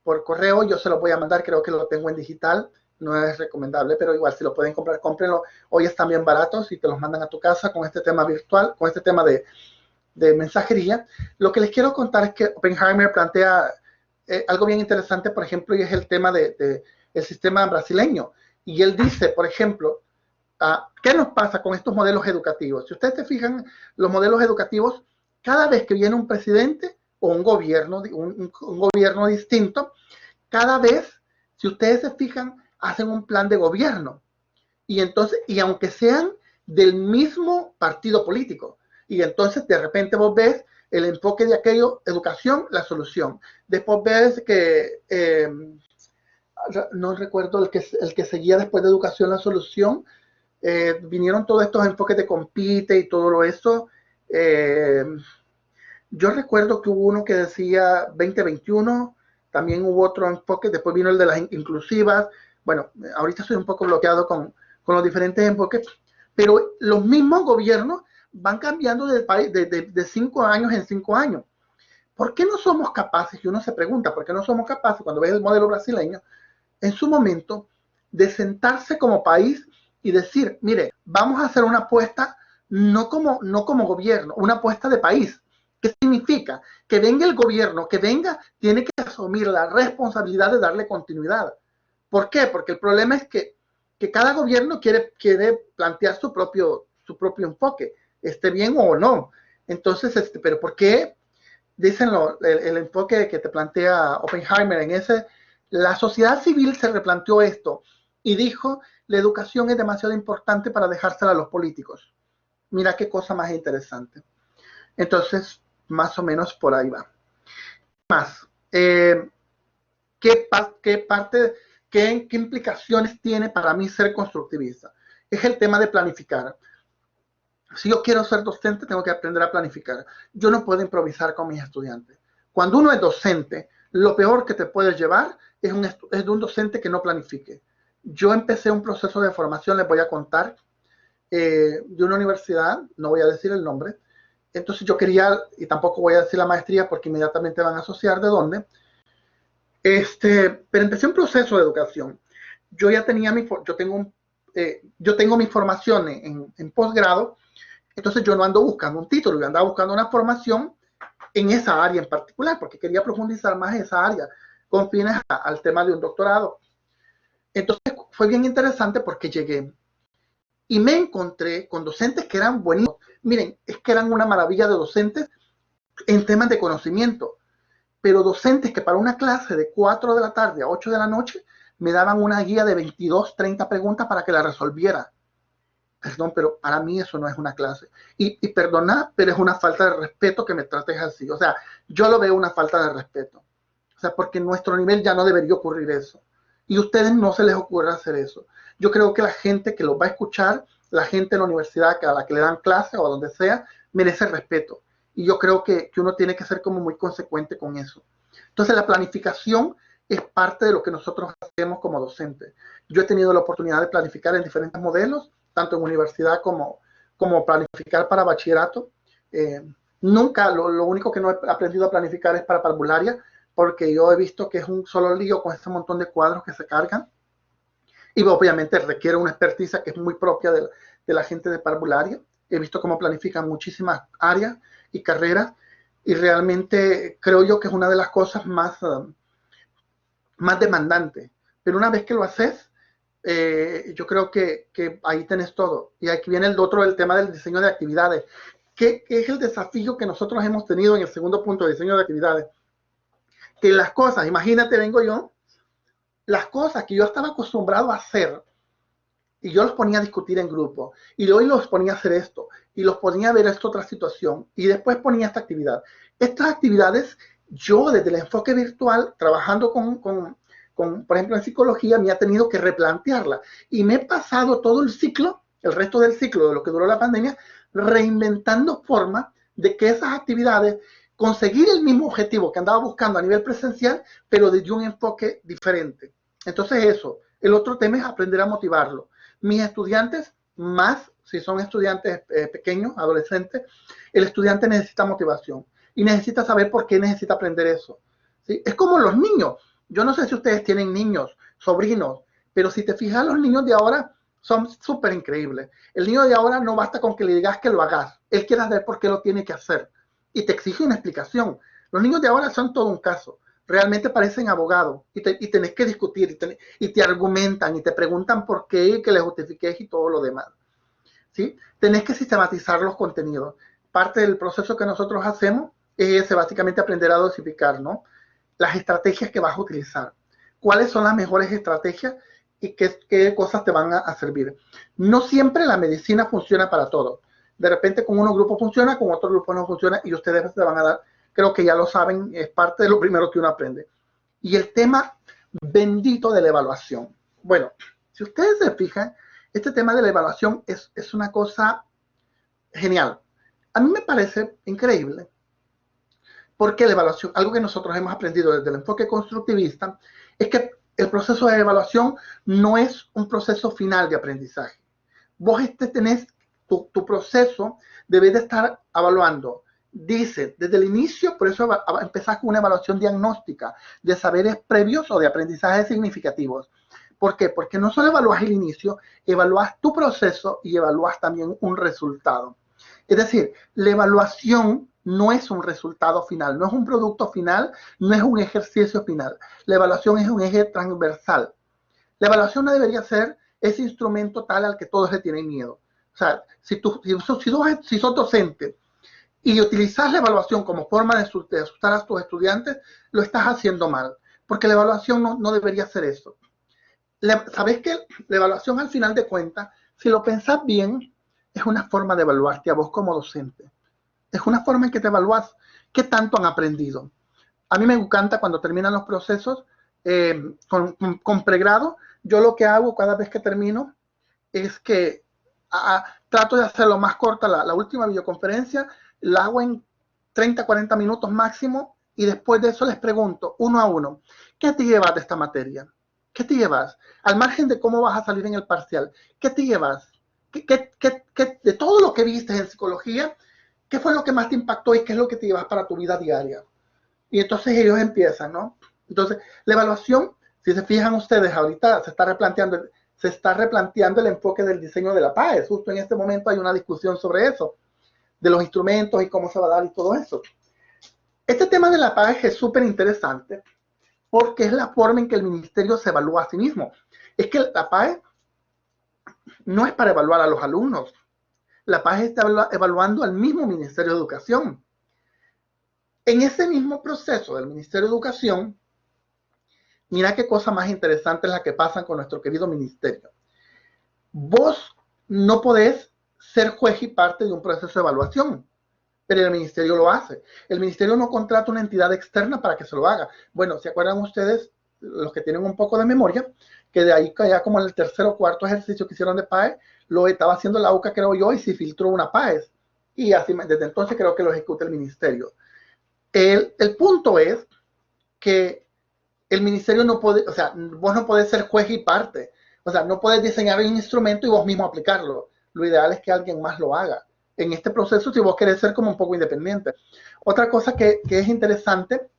por correo, yo se lo voy a mandar, creo que lo tengo en digital, no es recomendable, pero igual si lo pueden comprar, cómprenlo. Hoy están bien baratos y te los mandan a tu casa con este tema virtual, con este tema de mensajería. Lo que les quiero contar es que Oppenheimer plantea algo bien interesante, por ejemplo, y es el tema del sistema brasileño. Y él dice, por ejemplo, ¿qué nos pasa con estos modelos educativos? Si ustedes se fijan, los modelos educativos, cada vez que viene un presidente o un gobierno distinto, cada vez, si ustedes se fijan, hacen un plan de gobierno. Y entonces, y aunque sean del mismo partido político, y entonces de repente vos ves el enfoque de aquello, educación, la solución. Después ves que, no recuerdo el que seguía después de educación, la solución, vinieron todos estos enfoques de compite y todo eso. Yo recuerdo que hubo uno que decía 2021, también hubo otro enfoque, después vino el de las inclusivas. Bueno, ahorita estoy un poco bloqueado con los diferentes enfoques, pero los mismos gobiernos van cambiando de 5 años en 5 años. ¿Por qué no somos capaces, y uno se pregunta, ¿por qué no somos capaces, cuando ves el modelo brasileño, en su momento, de sentarse como país y decir, mire, vamos a hacer una apuesta no como gobierno, una apuesta de país? ¿Qué significa? Que venga el gobierno, tiene que asumir la responsabilidad de darle continuidad. ¿Por qué? Porque el problema es que cada gobierno quiere plantear su propio enfoque, esté bien o no. Entonces, pero ¿por qué? Dicen el enfoque que te plantea Oppenheimer en ese, la sociedad civil se replanteó esto y dijo, la educación es demasiado importante para dejársela a los políticos. Mira qué cosa más interesante. Entonces, más o menos por ahí va. Más, ¿qué implicaciones tiene para mí ser constructivista? Es el tema de planificar. Si yo quiero ser docente, tengo que aprender a planificar. Yo no puedo improvisar con mis estudiantes. Cuando uno es docente, lo peor que te puedes llevar es de un docente que no planifique. Yo empecé un proceso de formación, les voy a contar, de una universidad, no voy a decir el nombre. Entonces yo quería, y tampoco voy a decir la maestría porque inmediatamente van a asociar de dónde. Pero empecé un proceso de educación. Yo ya tenía yo tengo mi formación en posgrado. Entonces yo no ando buscando un título, yo andaba buscando una formación en esa área en particular, porque quería profundizar más en esa área, con fines al tema de un doctorado. Entonces fue bien interesante porque llegué y me encontré con docentes que eran buenísimos. Miren, es que eran una maravilla de docentes en temas de conocimiento, pero docentes que para una clase de 4 de la tarde a 8 de la noche me daban una guía de 22, 30 preguntas para que la resolviera. Perdón, pero para mí eso no es una clase. Y perdona, pero es una falta de respeto que me trates así. O sea, yo lo veo una falta de respeto. O sea, porque en nuestro nivel ya no debería ocurrir eso. Y a ustedes no se les ocurre hacer eso. Yo creo que la gente que los va a escuchar, la gente en la universidad a la que le dan clase o donde sea, merece respeto. Y yo creo que uno tiene que ser como muy consecuente con eso. Entonces la planificación es parte de lo que nosotros hacemos como docentes. Yo he tenido la oportunidad de planificar en diferentes modelos, tanto en universidad como planificar para bachillerato. Nunca, lo único que no he aprendido a planificar es para parvularia, porque yo he visto que es un solo lío con ese montón de cuadros que se cargan. Y obviamente requiere una experticia que es muy propia de la gente de parvularia. He visto cómo planifican muchísimas áreas y carreras, y realmente creo yo que es una de las cosas más demandantes. Pero una vez que lo haces, yo creo que ahí tenés todo. Y aquí viene el tema del diseño de actividades, que es el desafío que nosotros hemos tenido en el segundo punto de diseño de actividades. Que las cosas, imagínate, vengo yo, las cosas que yo estaba acostumbrado a hacer, y yo los ponía a discutir en grupo, y hoy los ponía a hacer esto, y los ponía a ver esta otra situación, y después ponía esta actividad. Estas actividades, yo desde el enfoque virtual, trabajando por ejemplo, en psicología, me ha tenido que replantearla. Y me he pasado todo el ciclo, el resto del ciclo de lo que duró la pandemia, reinventando formas de que esas actividades conseguir el mismo objetivo que andaba buscando a nivel presencial, pero desde un enfoque diferente. Entonces eso. El otro tema es aprender a motivarlo. Mis estudiantes, más si son estudiantes pequeños, adolescentes, el estudiante necesita motivación y necesita saber por qué necesita aprender eso. ¿Sí? Es como los niños. Yo no sé si ustedes tienen niños, sobrinos, pero si te fijas, los niños de ahora son súper increíbles. El niño de ahora no basta con que le digas que lo hagas. Él quiere saber por qué lo tiene que hacer y te exige una explicación. Los niños de ahora son todo un caso. Realmente parecen abogados y tenés que discutir y te argumentan y te preguntan por qué, que le justifiques y todo lo demás. ¿Sí? Tenés que sistematizar los contenidos. Parte del proceso que nosotros hacemos es básicamente aprender a dosificar, ¿no? Las estrategias que vas a utilizar. ¿Cuáles son las mejores estrategias y qué cosas te van a servir? No siempre la medicina funciona para todo. De repente con unos grupos funciona, con otros grupos no funciona y ustedes se van a dar, creo que ya lo saben, es parte de lo primero que uno aprende. Y el tema bendito de la evaluación. Bueno, si ustedes se fijan, este tema de la evaluación es una cosa genial. A mí me parece increíble porque la evaluación, algo que nosotros hemos aprendido desde el enfoque constructivista, es que el proceso de evaluación no es un proceso final de aprendizaje. Vos tenés tu proceso, debes de estar evaluando. Dice, desde el inicio, por eso empezás con una evaluación diagnóstica de saberes previos o de aprendizajes significativos. ¿Por qué? Porque no solo evalúas el inicio, evalúas tu proceso y evalúas también un resultado. Es decir, la evaluación no es un resultado final, no es un producto final, no es un ejercicio final. La evaluación es un eje transversal. La evaluación no debería ser ese instrumento tal al que todos le tienen miedo. O sea, si sos docente y utilizas la evaluación como forma de asustar a tus estudiantes, lo estás haciendo mal, porque la evaluación no debería ser eso. ¿Sabes qué? La evaluación, al final de cuentas, si lo pensás bien, es una forma de evaluarte a vos como docente. Es una forma en que te evalúas qué tanto han aprendido. A mí me encanta cuando terminan los procesos con pregrado. Yo lo que hago cada vez que termino es que trato de hacerlo más corta la última videoconferencia, la hago en 30, 40 minutos máximo y después de eso les pregunto uno a uno, ¿qué te llevas de esta materia? ¿Qué te llevas? Al margen de cómo vas a salir en el parcial, ¿qué te llevas? De todo lo que viste en psicología, ¿qué fue lo que más te impactó y qué es lo que te llevas para tu vida diaria? Y entonces ellos empiezan, ¿no? Entonces, la evaluación, si se fijan ustedes, ahorita se está replanteando el enfoque del diseño de la PAES. Justo en este momento hay una discusión sobre eso, de los instrumentos y cómo se va a dar y todo eso. Este tema de la PAES es súper interesante porque es la forma en que el ministerio se evalúa a sí mismo. Es que la PAES no es para evaluar a los alumnos. La PAES está evaluando al mismo Ministerio de Educación. En ese mismo proceso del Ministerio de Educación, mira qué cosa más interesante es la que pasa con nuestro querido ministerio. Vos no podés ser juez y parte de un proceso de evaluación. pero el ministerio lo hace. El ministerio no contrata una entidad externa para que se lo haga. Bueno, ¿se acuerdan ustedes, los que tienen un poco de memoria, que de ahí ya como en el tercer o cuarto ejercicio que hicieron de PAES, lo estaba haciendo la UCA, creo yo, y se filtró una PAES? Y así, desde entonces creo que lo ejecuta el ministerio. El punto es que el ministerio no puede, o sea, vos no podés ser juez y parte. O sea, no puedes diseñar un instrumento y vos mismo aplicarlo. Lo ideal es que alguien más lo haga. En este proceso, si vos querés ser como un poco independiente. Otra cosa que es interesante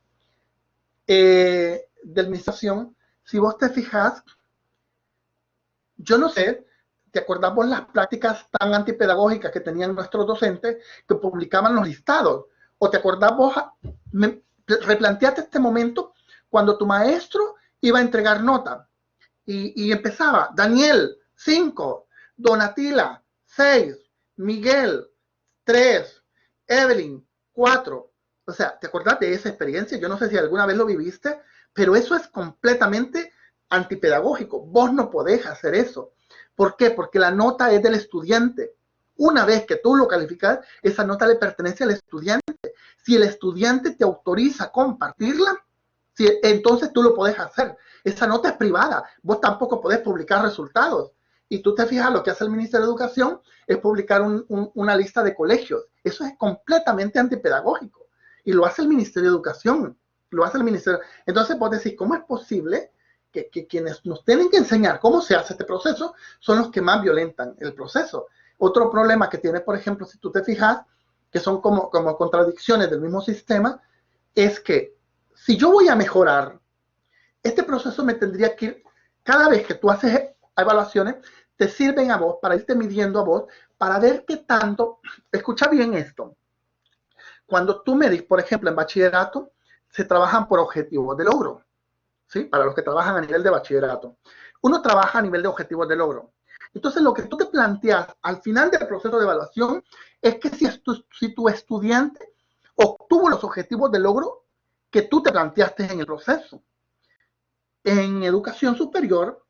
de administración, si vos te fijas, yo no sé, ¿te acordás vos las prácticas tan antipedagógicas que tenían nuestros docentes que publicaban los listados? ¿O te acordás vos, replanteaste este momento cuando tu maestro iba a entregar nota y empezaba, Daniel, 5, Donatila, 6, Miguel, 3, Evelyn, 4. O sea, ¿te acordás de esa experiencia? Yo no sé si alguna vez lo viviste, pero eso es completamente antipedagógico. Vos no podés hacer eso. ¿Por qué? Porque la nota es del estudiante. Una vez que tú lo calificas, esa nota le pertenece al estudiante. Si el estudiante te autoriza a compartirla, entonces tú lo podés hacer. Esa nota es privada. Vos tampoco podés publicar resultados. Y tú te fijas, lo que hace el Ministerio de Educación es publicar una lista de colegios. Eso es completamente antipedagógico. Y lo hace el Ministerio de Educación. Lo hace el Ministerio. Entonces vos decís, ¿cómo es posible que quienes nos tienen que enseñar cómo se hace este proceso son los que más violentan el proceso? Otro problema que tiene, por ejemplo, si tú te fijas, que son como contradicciones del mismo sistema, es que si yo voy a mejorar, este proceso me tendría que ir, cada vez que tú haces evaluaciones, te sirven a vos para irte midiendo a vos, para ver qué tanto, escucha bien esto, cuando tú medís, por ejemplo, en bachillerato, se trabajan por objetivos de logro, ¿sí? Para los que trabajan a nivel de bachillerato. Uno trabaja a nivel de objetivos de logro. Entonces, lo que tú te planteas al final del proceso de evaluación es que si tu estudiante obtuvo los objetivos de logro que tú te planteaste en el proceso. En educación superior,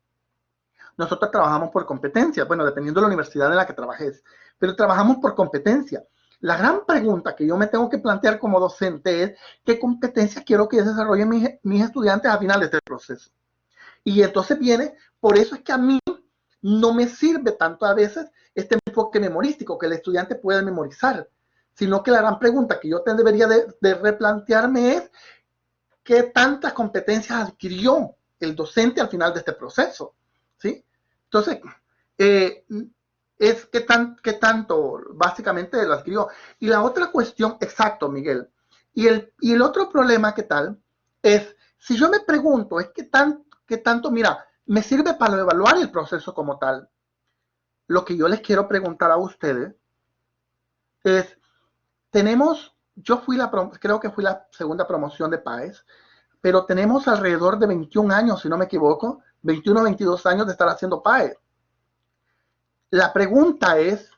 nosotros trabajamos por competencia, bueno, dependiendo de la universidad en la que trabajes, pero trabajamos por competencia. La gran pregunta que yo me tengo que plantear como docente es ¿qué competencias quiero que desarrollen mis estudiantes a final de este proceso? Y entonces viene, por eso es que a mí no me sirve tanto a veces este enfoque memorístico que el estudiante puede memorizar, sino que la gran pregunta que yo debería de replantearme es ¿qué tantas competencias adquirió el docente al final de este proceso? ¿Sí? Entonces, es qué tanto básicamente lo adquirió. Y la otra cuestión, exacto, Miguel, y el otro problema, ¿qué tal? Es, si yo me pregunto, es qué tanto, mira, me sirve para evaluar el proceso como tal. Lo que yo les quiero preguntar a ustedes es, creo que fui la segunda promoción de PAES, pero tenemos alrededor de 21 años, si no me equivoco, 21 o 22 años de estar haciendo PAES. La pregunta es,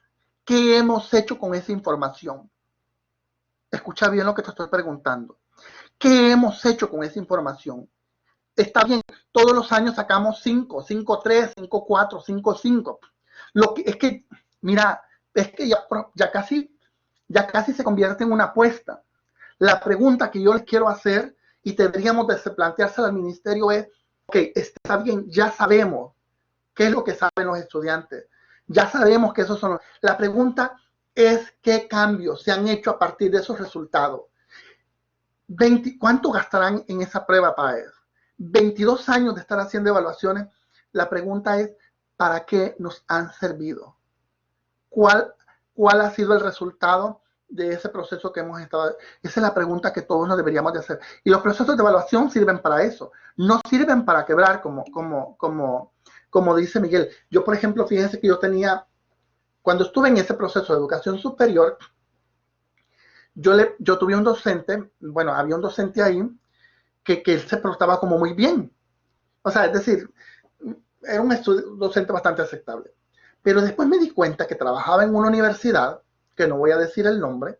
¿qué hemos hecho con esa información? Escucha bien lo que te estoy preguntando. ¿Qué hemos hecho con esa información? Está bien, todos los años sacamos 5, 5.3, 5.4, 5.5. Lo que es que, mira, es que ya casi se convierte en una apuesta. La pregunta que yo les quiero hacer y deberíamos de planteársela al ministerio es, ok, está bien, ya sabemos qué es lo que saben los estudiantes, ya sabemos que esos son los... La pregunta es qué cambios se han hecho a partir de esos resultados. ¿Cuánto gastarán en esa prueba PAES? 22 años de estar haciendo evaluaciones. La pregunta es, ¿para qué nos han servido? ¿Cuál ha sido el resultado de ese proceso que hemos estado? Esa es la pregunta que todos nos deberíamos de hacer. Y los procesos de evaluación sirven para eso. No sirven para quebrar, como dice Miguel. Yo, por ejemplo, fíjense que cuando estuve en ese proceso de educación superior, yo tuve un docente, bueno, había un docente ahí que él se portaba como muy bien. O sea, es decir, era un docente bastante aceptable. Pero después me di cuenta que trabajaba en una universidad, que no voy a decir el nombre,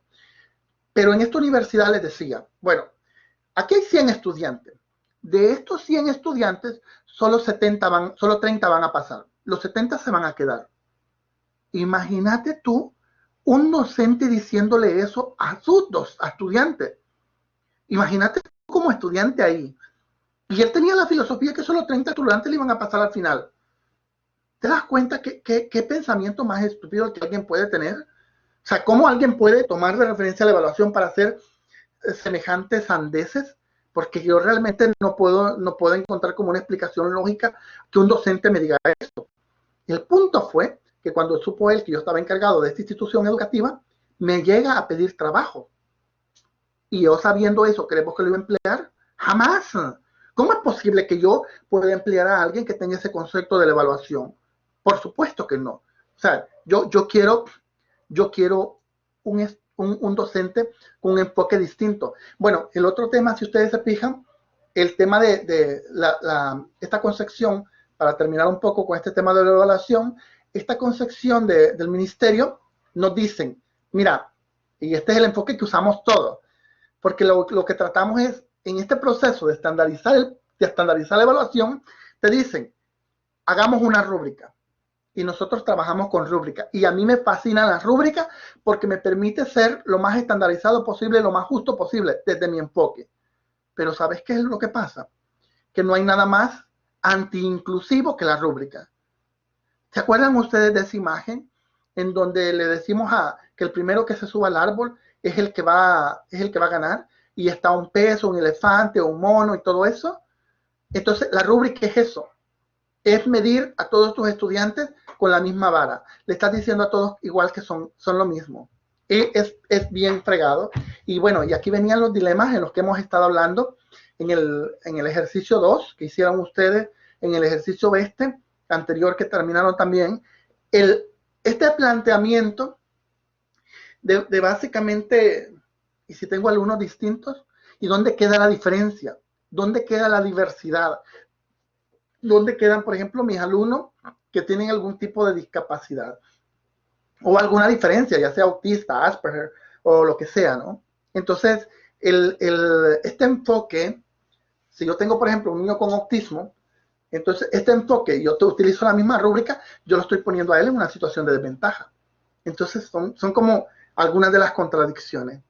pero en esta universidad les decía, bueno, aquí hay 100 estudiantes. De estos 100 estudiantes, solo 30 van a pasar. Los 70 se van a quedar. Imagínate tú Un docente diciéndole eso a sus dos a estudiantes. Imagínate como estudiante ahí. Y él tenía la filosofía que solo 30 estudiantes le iban a pasar al final. ¿Te das cuenta qué pensamiento más estúpido el que alguien puede tener? O sea, ¿cómo alguien puede tomar de referencia la evaluación para hacer semejantes sandeces? Porque yo realmente no puedo encontrar como una explicación lógica que un docente me diga esto. El punto fue que cuando supo él que yo estaba encargado de esta institución educativa, me llega a pedir trabajo. Y yo sabiendo eso, ¿creemos que lo iba a emplear? Jamás. ¿Cómo es posible que yo pueda emplear a alguien que tenga ese concepto de la evaluación? Por supuesto que no. O sea, yo quiero un docente con un enfoque distinto. Bueno, el otro tema, si ustedes se fijan, el tema de esta concepción, para terminar un poco con este tema de la evaluación, esta concepción del ministerio nos dicen, mira, y este es el enfoque que usamos todos, porque lo que tratamos es, en este proceso de estandarizar la evaluación, te dicen, hagamos una rúbrica. Y nosotros trabajamos con rúbrica. Y a mí me fascina la rúbrica porque me permite ser lo más estandarizado posible, lo más justo posible, desde mi enfoque. Pero ¿sabes qué es lo que pasa? Que no hay nada más anti-inclusivo que la rúbrica. ¿Se acuerdan ustedes de esa imagen en donde le decimos que el primero que se suba al árbol es el que va a ganar? Y está un pez, un elefante, un mono y todo eso. Entonces, la rúbrica es eso. Es medir a todos tus estudiantes con la misma vara. Le estás diciendo a todos igual que son lo mismo. Y es bien fregado. Y bueno, y aquí venían los dilemas en los que hemos estado hablando en el ejercicio 2 que hicieron ustedes, en el ejercicio anterior que terminaron también. Este planteamiento de básicamente, y si tengo alumnos distintos, ¿y dónde queda la diferencia? ¿Dónde queda la diversidad? ¿Dónde quedan, por ejemplo, mis alumnos que tienen algún tipo de discapacidad o alguna diferencia, ya sea autista, Asperger o lo que sea, ¿no? Entonces, este enfoque, si yo tengo, por ejemplo, un niño con autismo, entonces este enfoque, yo utilizo la misma rúbrica, yo lo estoy poniendo a él en una situación de desventaja. Entonces, son como algunas de las contradicciones.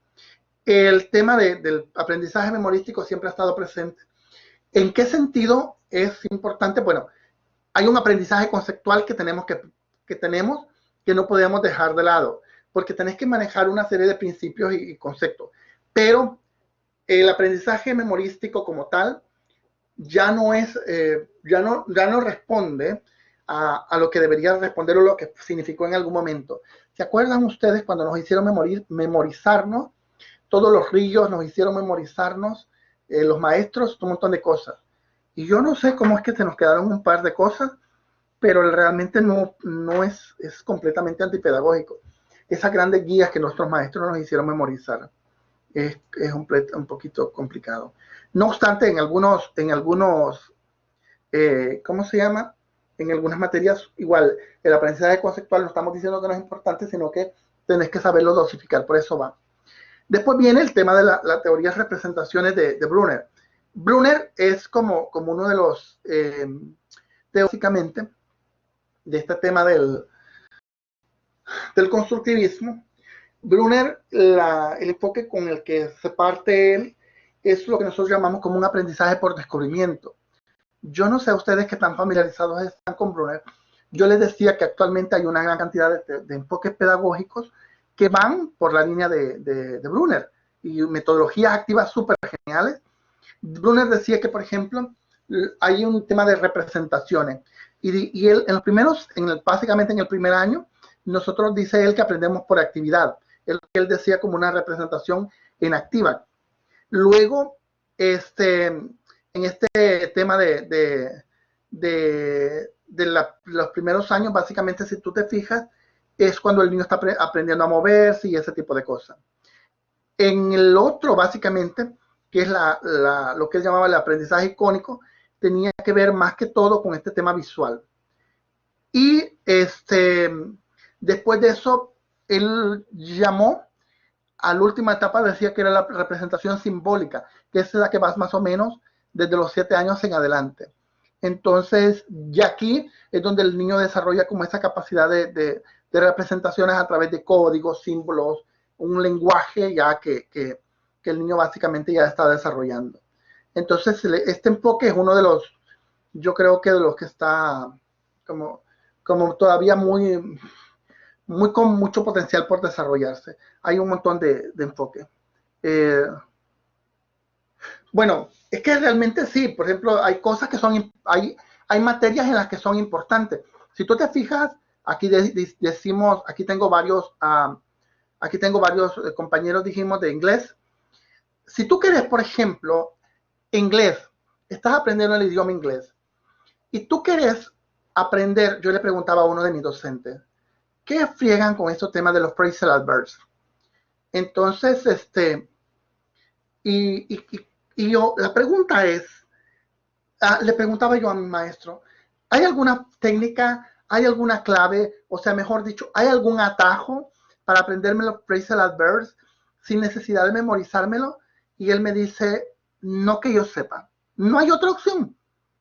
El tema del aprendizaje memorístico siempre ha estado presente. ¿En qué sentido es importante? Bueno, hay un aprendizaje conceptual que tenemos que no podemos dejar de lado, porque tenés que manejar una serie de principios y conceptos. Pero el aprendizaje memorístico como tal ya no responde a lo que debería responder o lo que significó en algún momento. ¿Se acuerdan ustedes cuando nos hicieron memorizarnos? Todos los rillos nos hicieron memorizarnos, los maestros, un montón de cosas. Y yo no sé cómo es que se nos quedaron un par de cosas, pero realmente no es completamente antipedagógico. Esas grandes guías que nuestros maestros nos hicieron memorizar es un poquito complicado. No obstante, en algunos ¿cómo se llama? En algunas materias, igual, el aprendizaje conceptual no estamos diciendo que no es importante, sino que tenés que saberlo dosificar, por eso va. Después viene el tema de la teoría de representaciones de Brunner. Brunner es como uno de los, teóricamente, de este tema del constructivismo. Brunner, el enfoque con el que se parte él, es lo que nosotros llamamos como un aprendizaje por descubrimiento. Yo no sé a ustedes que están familiarizados están con Brunner. Yo les decía que actualmente hay una gran cantidad de enfoques pedagógicos que van por la línea de Brunner y metodologías activas súper geniales. Brunner decía que, por ejemplo, hay un tema de representaciones y él, básicamente en el primer año, nosotros dice él que aprendemos por actividad. Él decía como una representación en activa. Luego, en este tema los primeros años, básicamente, si tú te fijas, es cuando el niño está aprendiendo a moverse y ese tipo de cosas. En el otro, básicamente, que es lo que él llamaba el aprendizaje icónico, tenía que ver más que todo con este tema visual. Y después de eso, él llamó a la última etapa, decía que era la representación simbólica, que es la que va más o menos desde los 7 años en adelante. Entonces, ya aquí es donde el niño desarrolla como esa capacidad de de representaciones a través de códigos, símbolos, un lenguaje ya que el niño básicamente ya está desarrollando. Entonces, este enfoque es uno de los, yo creo que de los que está como todavía muy con mucho potencial por desarrollarse. Hay un montón de enfoque. Bueno, es que realmente sí, por ejemplo, hay cosas que son, hay materias en las que son importantes. Si tú te fijas, aquí decimos, aquí tengo varios compañeros, dijimos, de inglés. Si tú quieres, por ejemplo, inglés, estás aprendiendo el idioma inglés, y tú quieres aprender, yo le preguntaba a uno de mis docentes, ¿qué friegan con estos temas de los phrasal adverbs? Entonces, la pregunta es, le preguntaba yo a mi maestro, ¿hay alguna técnica, hay alguna clave, o sea, mejor dicho, hay algún atajo para aprenderme los phrasal adverbs sin necesidad de memorizármelo? Y él me dice, no que yo sepa, no hay otra opción.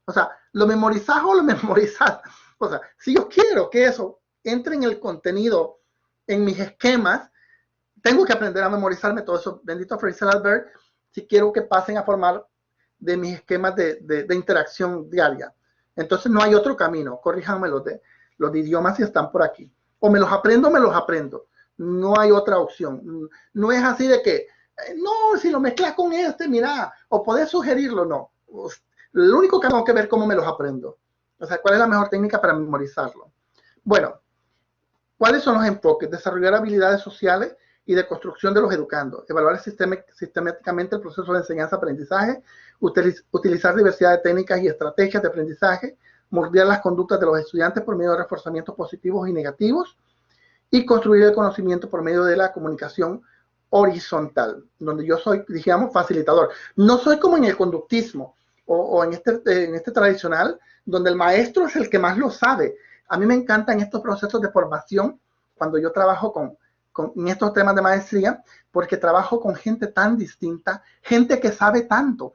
O sea, lo memorizas o lo memorizas. O sea, si yo quiero que eso entre en el contenido, en mis esquemas, tengo que aprender a memorizarme todos esos benditos phrasal adverbs si quiero que pasen a formar de mis esquemas de interacción diaria. Entonces no hay otro camino. Corríjanme los de idiomas si están por aquí. O me los aprendo. No hay otra opción. No es así de que, no, si lo mezclas con mira, o podés sugerirlo, no. Lo único que tengo que ver es cómo me los aprendo. O sea, ¿cuál es la mejor técnica para memorizarlo? Bueno, ¿cuáles son los enfoques? Desarrollar habilidades sociales y de construcción de los educandos, evaluar sistemáticamente el proceso de enseñanza-aprendizaje, utilizar diversidad de técnicas y estrategias de aprendizaje, moldear las conductas de los estudiantes por medio de reforzamientos positivos y negativos, y construir el conocimiento por medio de la comunicación horizontal, donde yo soy, digamos, facilitador. No soy como en el conductismo o en este tradicional, donde el maestro es el que más lo sabe. A mí me encantan estos procesos de formación cuando yo trabajo en estos temas de maestría, porque trabajo con gente tan distinta, gente que sabe tanto.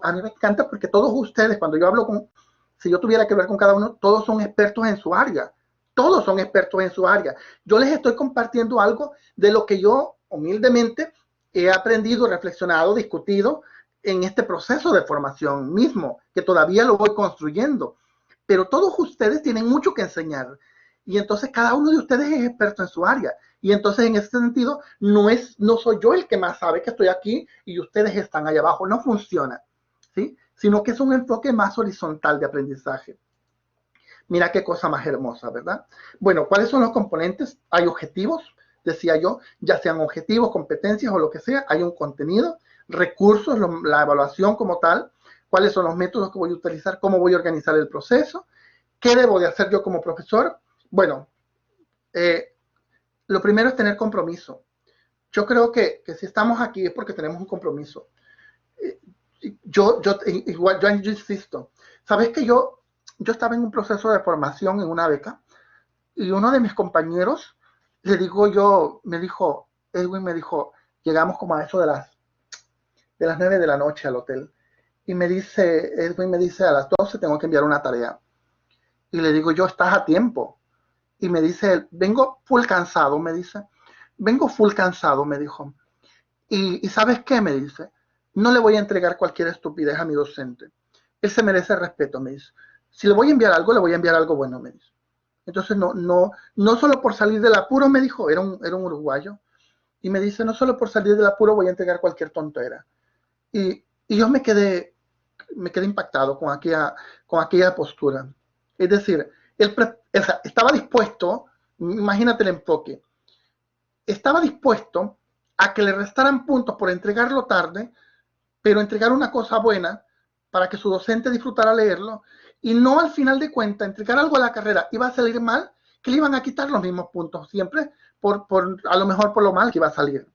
A mí me encanta porque todos ustedes, cuando yo hablo si yo tuviera que hablar con cada uno, todos son expertos en su área. Todos son expertos en su área. Yo les estoy compartiendo algo de lo que yo humildemente he aprendido, reflexionado, discutido en este proceso de formación mismo, que todavía lo voy construyendo. Pero todos ustedes tienen mucho que enseñar. Y entonces cada uno de ustedes es experto en su área. Y entonces en ese sentido no soy yo el que más sabe que estoy aquí y ustedes están allá abajo. No funciona, ¿sí? Sino que es un enfoque más horizontal de aprendizaje. Mira qué cosa más hermosa, ¿verdad? Bueno, ¿cuáles son los componentes? Hay objetivos, decía yo, ya sean objetivos, competencias o lo que sea. Hay un contenido, recursos, la evaluación como tal, cuáles son los métodos que voy a utilizar, cómo voy a organizar el proceso, qué debo de hacer yo como profesor. Bueno, lo primero es tener compromiso. Yo creo que si estamos aquí es porque tenemos un compromiso. Yo insisto, ¿sabes que yo estaba en un proceso de formación en una beca y uno de mis compañeros, Edwin me dijo, llegamos como a eso de las 9 de la noche al hotel y Edwin me dice, a las 12 tengo que enviar una tarea. Y le digo yo, estás a tiempo. Y me dice él, vengo full cansado, me dijo. Y ¿sabes qué? Me dice, no le voy a entregar cualquier estupidez a mi docente. Él se merece respeto, me dice. Si le voy a enviar algo, le voy a enviar algo bueno, me dice. Entonces, no solo por salir del apuro, me dijo, era un uruguayo, y me dice, no solo por salir del apuro voy a entregar cualquier tontera. Y yo me quedé impactado con aquella postura. Es decir, él estaba dispuesto, imagínate el enfoque, estaba dispuesto a que le restaran puntos por entregarlo tarde, pero entregar una cosa buena para que su docente disfrutara leerlo, y no al final de cuentas entregar algo a la carrera iba a salir mal, que le iban a quitar los mismos puntos siempre, a lo mejor por lo mal que iba a salir,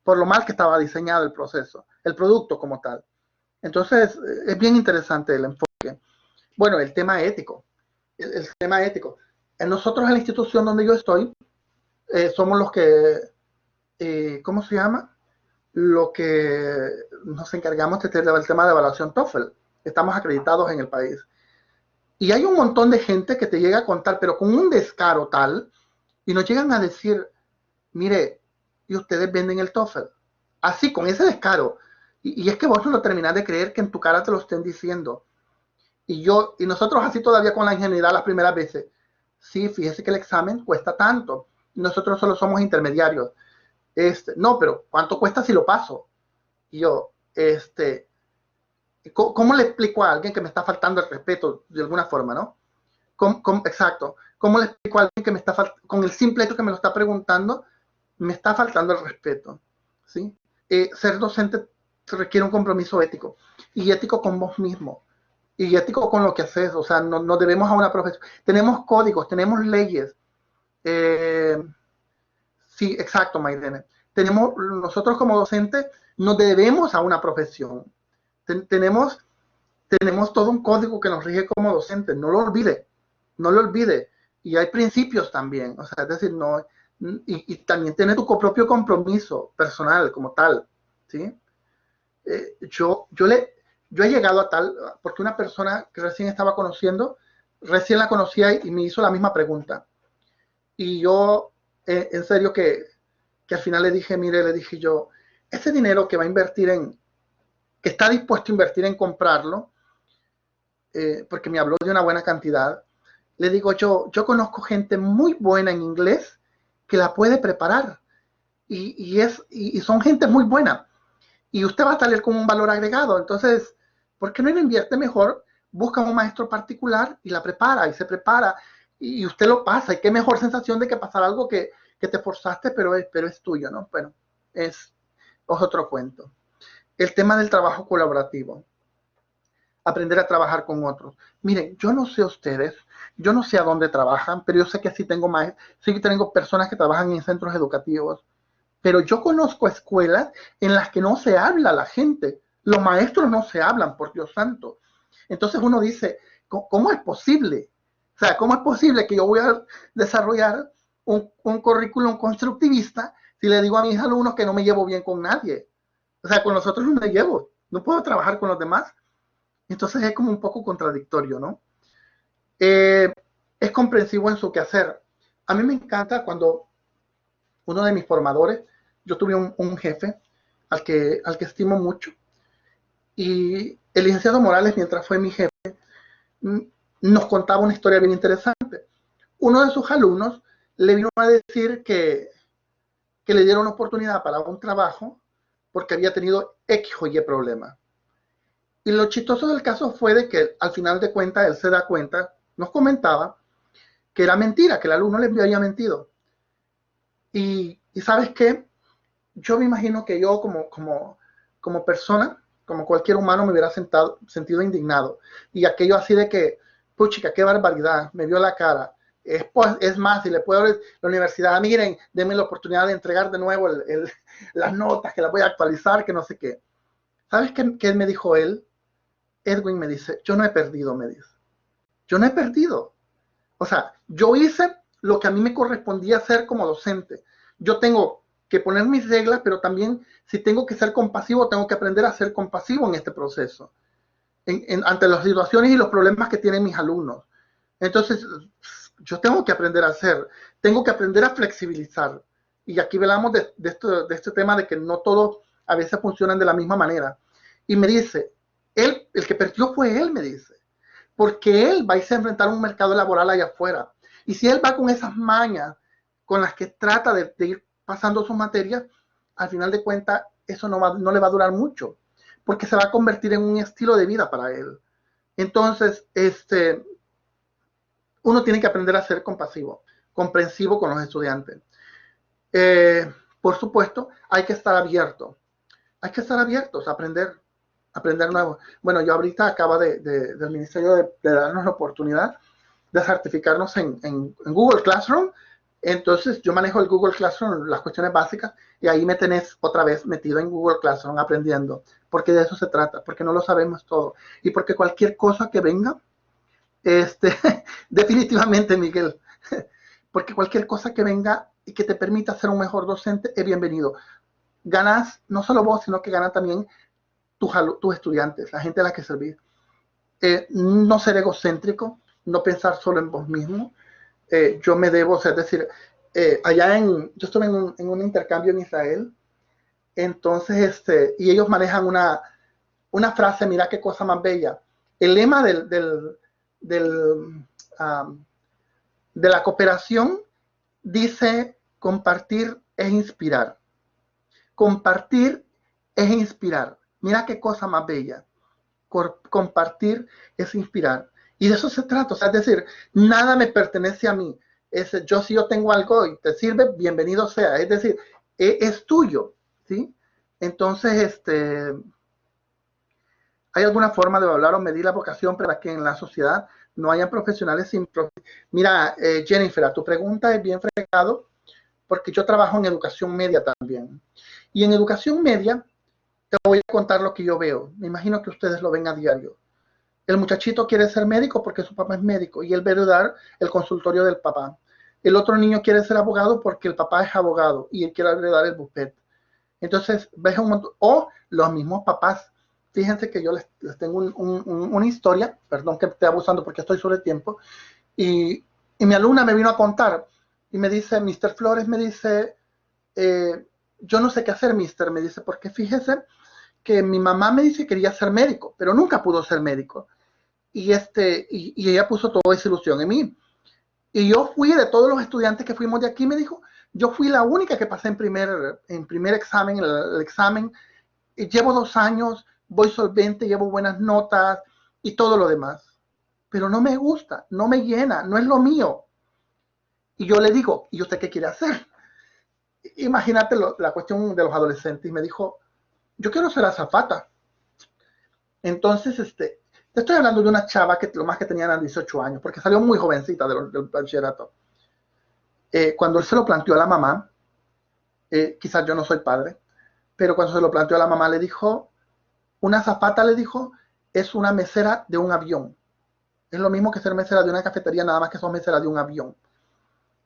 por lo mal que estaba diseñado el proceso, el producto como tal. Entonces, es bien interesante el enfoque. Bueno, el tema ético. El tema ético. Nosotros en la institución donde yo estoy, somos los que, ¿cómo se llama? Lo que nos encargamos del tema de evaluación TOEFL. Estamos acreditados en el país. Y hay un montón de gente que te llega a contar, pero con un descaro tal, Y nos llegan a decir, mire, y ustedes venden el TOEFL. Así, con ese descaro. Y es que vos no lo terminás de creer que en tu cara te lo estén diciendo. Y nosotros así todavía con la ingenuidad las primeras veces. Sí, fíjese que el examen cuesta tanto. Nosotros solo somos intermediarios. No, pero ¿cuánto cuesta si lo paso? Y yo, ¿cómo le explico a alguien que me está faltando el respeto de alguna forma, no? Exacto. ¿Cómo le explico a alguien que me está faltando, con el simple hecho que me lo está preguntando, me está faltando el respeto? ¿Sí? Ser docente requiere un compromiso ético y ético con vos mismo y ético con lo que haces. O sea, no debemos a una profesión. Tenemos códigos, tenemos leyes. Sí, exacto, Mairene. Nosotros como docentes nos debemos a una profesión. Tenemos todo un código que nos rige como docentes. No lo olvide, no lo olvide. Y hay principios también. O sea, es decir, no. Y también tiene tu propio compromiso personal como tal. ¿Sí? Yo he llegado a tal, porque una persona que recién estaba conociendo, recién la conocía y me hizo la misma pregunta. Y yo, en serio, que al final le dije, mire, le dije yo, ese dinero que va a invertir que está dispuesto a invertir en comprarlo, porque me habló de una buena cantidad, le digo yo conozco gente muy buena en inglés que la puede preparar. Y son gente muy buena. Y usted va a salir con un valor agregado. Entonces, ¿por qué no le invierte mejor? Busca un maestro particular y la prepara y se prepara y usted lo pasa. Y qué mejor sensación de que pasar algo que te forzaste, pero es tuyo, ¿no? Bueno, es otro cuento. El tema del trabajo colaborativo. Aprender a trabajar con otros. Miren, yo no sé ustedes, yo no sé a dónde trabajan, pero yo sé que sí tengo personas que trabajan en centros educativos. Pero yo conozco escuelas en las que no se habla la gente. Los maestros no se hablan, por Dios santo. Entonces uno dice, ¿cómo es posible? O sea, ¿cómo es posible que yo voy a desarrollar un currículum constructivista si le digo a mis alumnos que no me llevo bien con nadie? O sea, con los otros no me llevo. No puedo trabajar con los demás. Entonces es como un poco contradictorio, ¿no? Es comprensivo en su quehacer. A mí me encanta cuando uno de mis formadores, yo tuve un jefe al que estimo mucho, y el licenciado Morales, mientras fue mi jefe, nos contaba una historia bien interesante. Uno de sus alumnos le vino a decir que le dieron una oportunidad para un trabajo porque había tenido X o Y problema. Y lo chistoso del caso fue de que al final de cuentas él se da cuenta, nos comentaba que era mentira, que el alumno le había mentido. Y ¿sabes qué? Yo me imagino que yo como persona, como cualquier humano, me hubiera sentido indignado. Y aquello así de que, puchica, qué barbaridad, me vio la cara. Es más, si le puedo decir la universidad, miren, denme la oportunidad de entregar de nuevo las notas, que las voy a actualizar, que no sé qué. ¿Sabes qué me dijo él? Edwin me dice, yo no he perdido, me dice. Yo no he perdido. O sea, yo hice lo que a mí me correspondía hacer como docente. Yo tengo que poner mis reglas, pero también si tengo que ser compasivo, tengo que aprender a ser compasivo en este proceso, ante las situaciones y los problemas que tienen mis alumnos. Entonces, yo tengo que aprender a hacer, tengo que aprender a flexibilizar. Y aquí hablamos de este tema de que no todos a veces funcionan de la misma manera. Y me dice, el que perdió fue él, me dice, porque él va a irse a enfrentar un mercado laboral allá afuera. Y si él va con esas mañas con las que trata de ir pasando sus materias, al final de cuentas eso no le va a durar mucho, porque se va a convertir en un estilo de vida para él. Entonces, uno tiene que aprender a ser compasivo, comprensivo con los estudiantes. Por supuesto, hay que estar abiertos a aprender nuevo. Bueno, yo ahorita acaba del ministerio de darnos la oportunidad de certificarnos en Google Classroom. Entonces yo manejo el Google Classroom, las cuestiones básicas, y ahí me tenés otra vez metido en Google Classroom aprendiendo, porque de eso se trata, porque no lo sabemos todo, y porque cualquier cosa que venga, definitivamente, Miguel, porque cualquier cosa que venga y que te permita ser un mejor docente es bienvenido. Ganas, no solo vos, sino que ganan también tus estudiantes, la gente a la que servís. No ser egocéntrico, no pensar solo en vos mismo. Yo me debo, o sea, es decir, yo estuve en un intercambio en Israel, entonces, y ellos manejan una frase, mira qué cosa más bella. El lema del, um, de la cooperación dice, compartir es inspirar. Compartir es inspirar. Mira qué cosa más bella. Compartir es inspirar. Y de eso se trata. O sea, es decir, nada me pertenece a mí. Si yo tengo algo y te sirve, bienvenido sea. Es decir, es tuyo. ¿Sí? Entonces, ¿hay alguna forma de evaluar o medir la vocación para que en la sociedad no hayan profesionales sin profesión? Mira, Jennifer, a tu pregunta es bien fregado, porque yo trabajo en educación media también. Y en educación media, te voy a contar lo que yo veo. Me imagino que ustedes lo ven a diario. El muchachito quiere ser médico porque su papá es médico y él ve dar el consultorio del papá. El otro niño quiere ser abogado porque el papá es abogado y él quiere heredar el bufete. Entonces, ves un montón, o los mismos papás. Fíjense que yo les tengo una historia, perdón que esté abusando porque estoy sobre tiempo, y mi alumna me vino a contar y me dice, Mr. Flores, me dice, yo no sé qué hacer, mister, me dice, porque fíjese que mi mamá me dice que quería ser médico, pero nunca pudo ser médico. Y ella puso toda esa ilusión en mí. Y yo fui de todos los estudiantes que fuimos de aquí, me dijo, yo fui la única que pasé en primer examen, el examen, y llevo 2 años, voy solvente, llevo buenas notas y todo lo demás. Pero no me gusta, no me llena, no es lo mío. Y yo le digo, ¿y usted qué quiere hacer? Imagínate la cuestión de los adolescentes. Y me dijo, yo quiero ser azafata. Entonces, te estoy hablando de una chava que lo más que tenía eran 18 años, porque salió muy jovencita del bachillerato. Cuando él se lo planteó a la mamá, quizás yo no soy padre, pero cuando se lo planteó a la mamá le dijo, una azafata le dijo, es una mesera de un avión. Es lo mismo que ser mesera de una cafetería, nada más que sos mesera de un avión.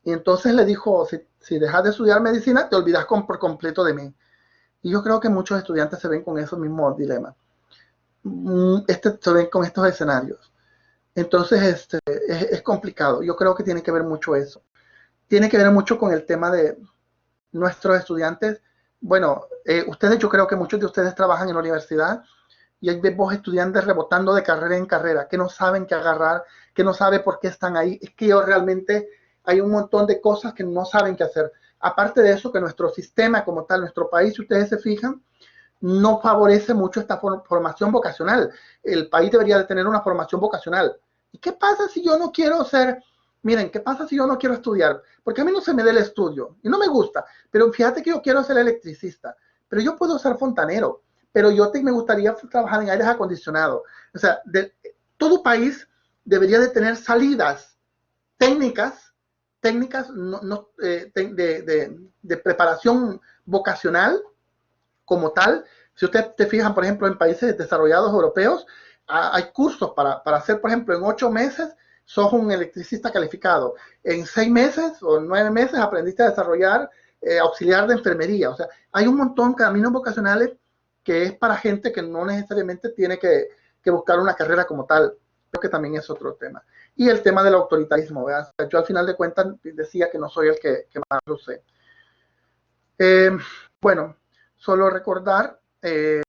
Y entonces le dijo, si dejas de estudiar medicina, te olvidas por completo de mí. Y yo creo que muchos estudiantes se ven con esos mismos dilemas. Se ven con estos escenarios. Entonces, es complicado. Yo creo que tiene que ver mucho eso. Tiene que ver mucho con el tema de nuestros estudiantes. Bueno, ustedes, yo creo que muchos de ustedes trabajan en la universidad y hay vos estudiantes rebotando de carrera en carrera, que no saben qué agarrar, que no saben por qué están ahí. Es que yo realmente hay un montón de cosas que no saben qué hacer. Aparte de eso, que nuestro sistema como tal, nuestro país, si ustedes se fijan, no favorece mucho esta formación vocacional. El país debería de tener una formación vocacional. ¿Y qué pasa si yo no quiero ser, miren, qué pasa si yo no quiero estudiar? Porque a mí no se me da el estudio y no me gusta, pero fíjate que yo quiero ser electricista, pero yo puedo ser fontanero, pero me gustaría trabajar en aires acondicionados. O sea, todo país debería de tener salidas técnicas de preparación vocacional como tal. Si ustedes te fijan, por ejemplo, en países desarrollados europeos, hay cursos para hacer, por ejemplo, en 8 meses sos un electricista calificado. En 6 meses o 9 meses aprendiste a desarrollar auxiliar de enfermería. O sea, hay un montón de caminos vocacionales que es para gente que no necesariamente tiene que buscar una carrera como tal. Creo que también es otro tema. Y el tema del autoritarismo. ¿Verdad? Yo al final de cuentas decía que no soy el que más lo sé. Bueno, solo recordar que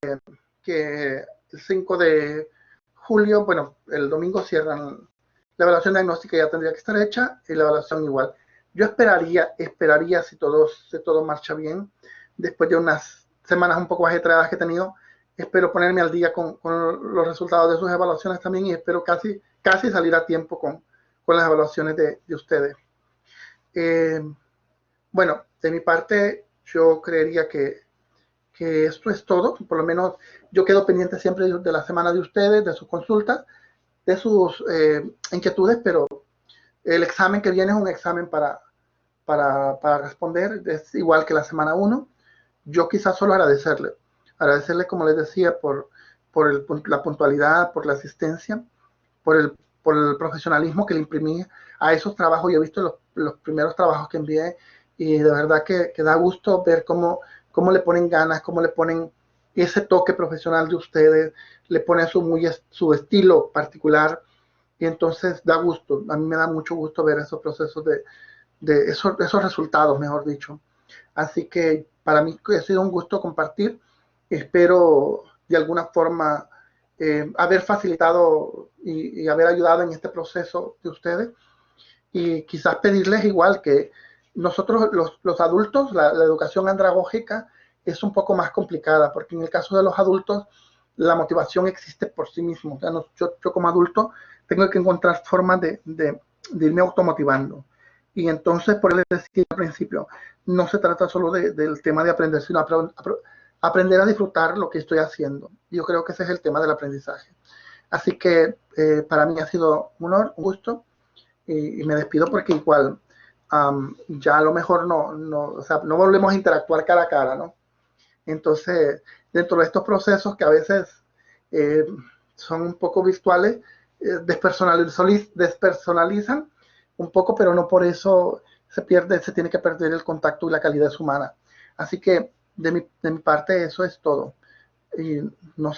el 5 de julio, bueno, el domingo cierran la evaluación diagnóstica, ya tendría que estar hecha, y la evaluación igual. Yo esperaría si todo marcha bien, después de unas semanas un poco ajetreadas que he tenido, espero ponerme al día con los resultados de sus evaluaciones también, y espero casi salir a tiempo con las evaluaciones de ustedes. Bueno, de mi parte, yo creería que esto es todo. Por lo menos yo quedo pendiente siempre de la semana de ustedes, de sus consultas, de sus inquietudes, pero el examen que viene es un examen para responder, es igual que la semana 1. Yo quizás solo agradecerle, como les decía, por la puntualidad, por la asistencia, por el profesionalismo que le imprimí a esos trabajos. Yo he visto los primeros trabajos que envié y de verdad que da gusto ver cómo le ponen ganas, cómo le ponen ese toque profesional de ustedes, le ponen su estilo particular, y entonces da gusto. A mí me da mucho gusto ver esos procesos esos resultados, mejor dicho. Así que para mí ha sido un gusto compartir. Espero de alguna forma haber facilitado y haber ayudado en este proceso de ustedes. Y quizás pedirles igual que nosotros los adultos, la educación andragógica es un poco más complicada, porque en el caso de los adultos la motivación existe por sí mismo. O sea, yo como adulto tengo que encontrar formas de irme automotivando. Y entonces, por eso les decía al principio, no se trata solo del tema de aprender, sino aprender a disfrutar lo que estoy haciendo. Yo creo que ese es el tema del aprendizaje. Así que para mí ha sido un honor, un gusto, y me despido porque igual ya a lo mejor o sea, no volvemos a interactuar cara a cara, ¿no? Entonces, dentro de estos procesos que a veces eh, son un poco virtuales, despersonalizan un poco, pero no por eso se tiene que perder el contacto y la calidez humana. Así que de mi parte eso es todo. Y no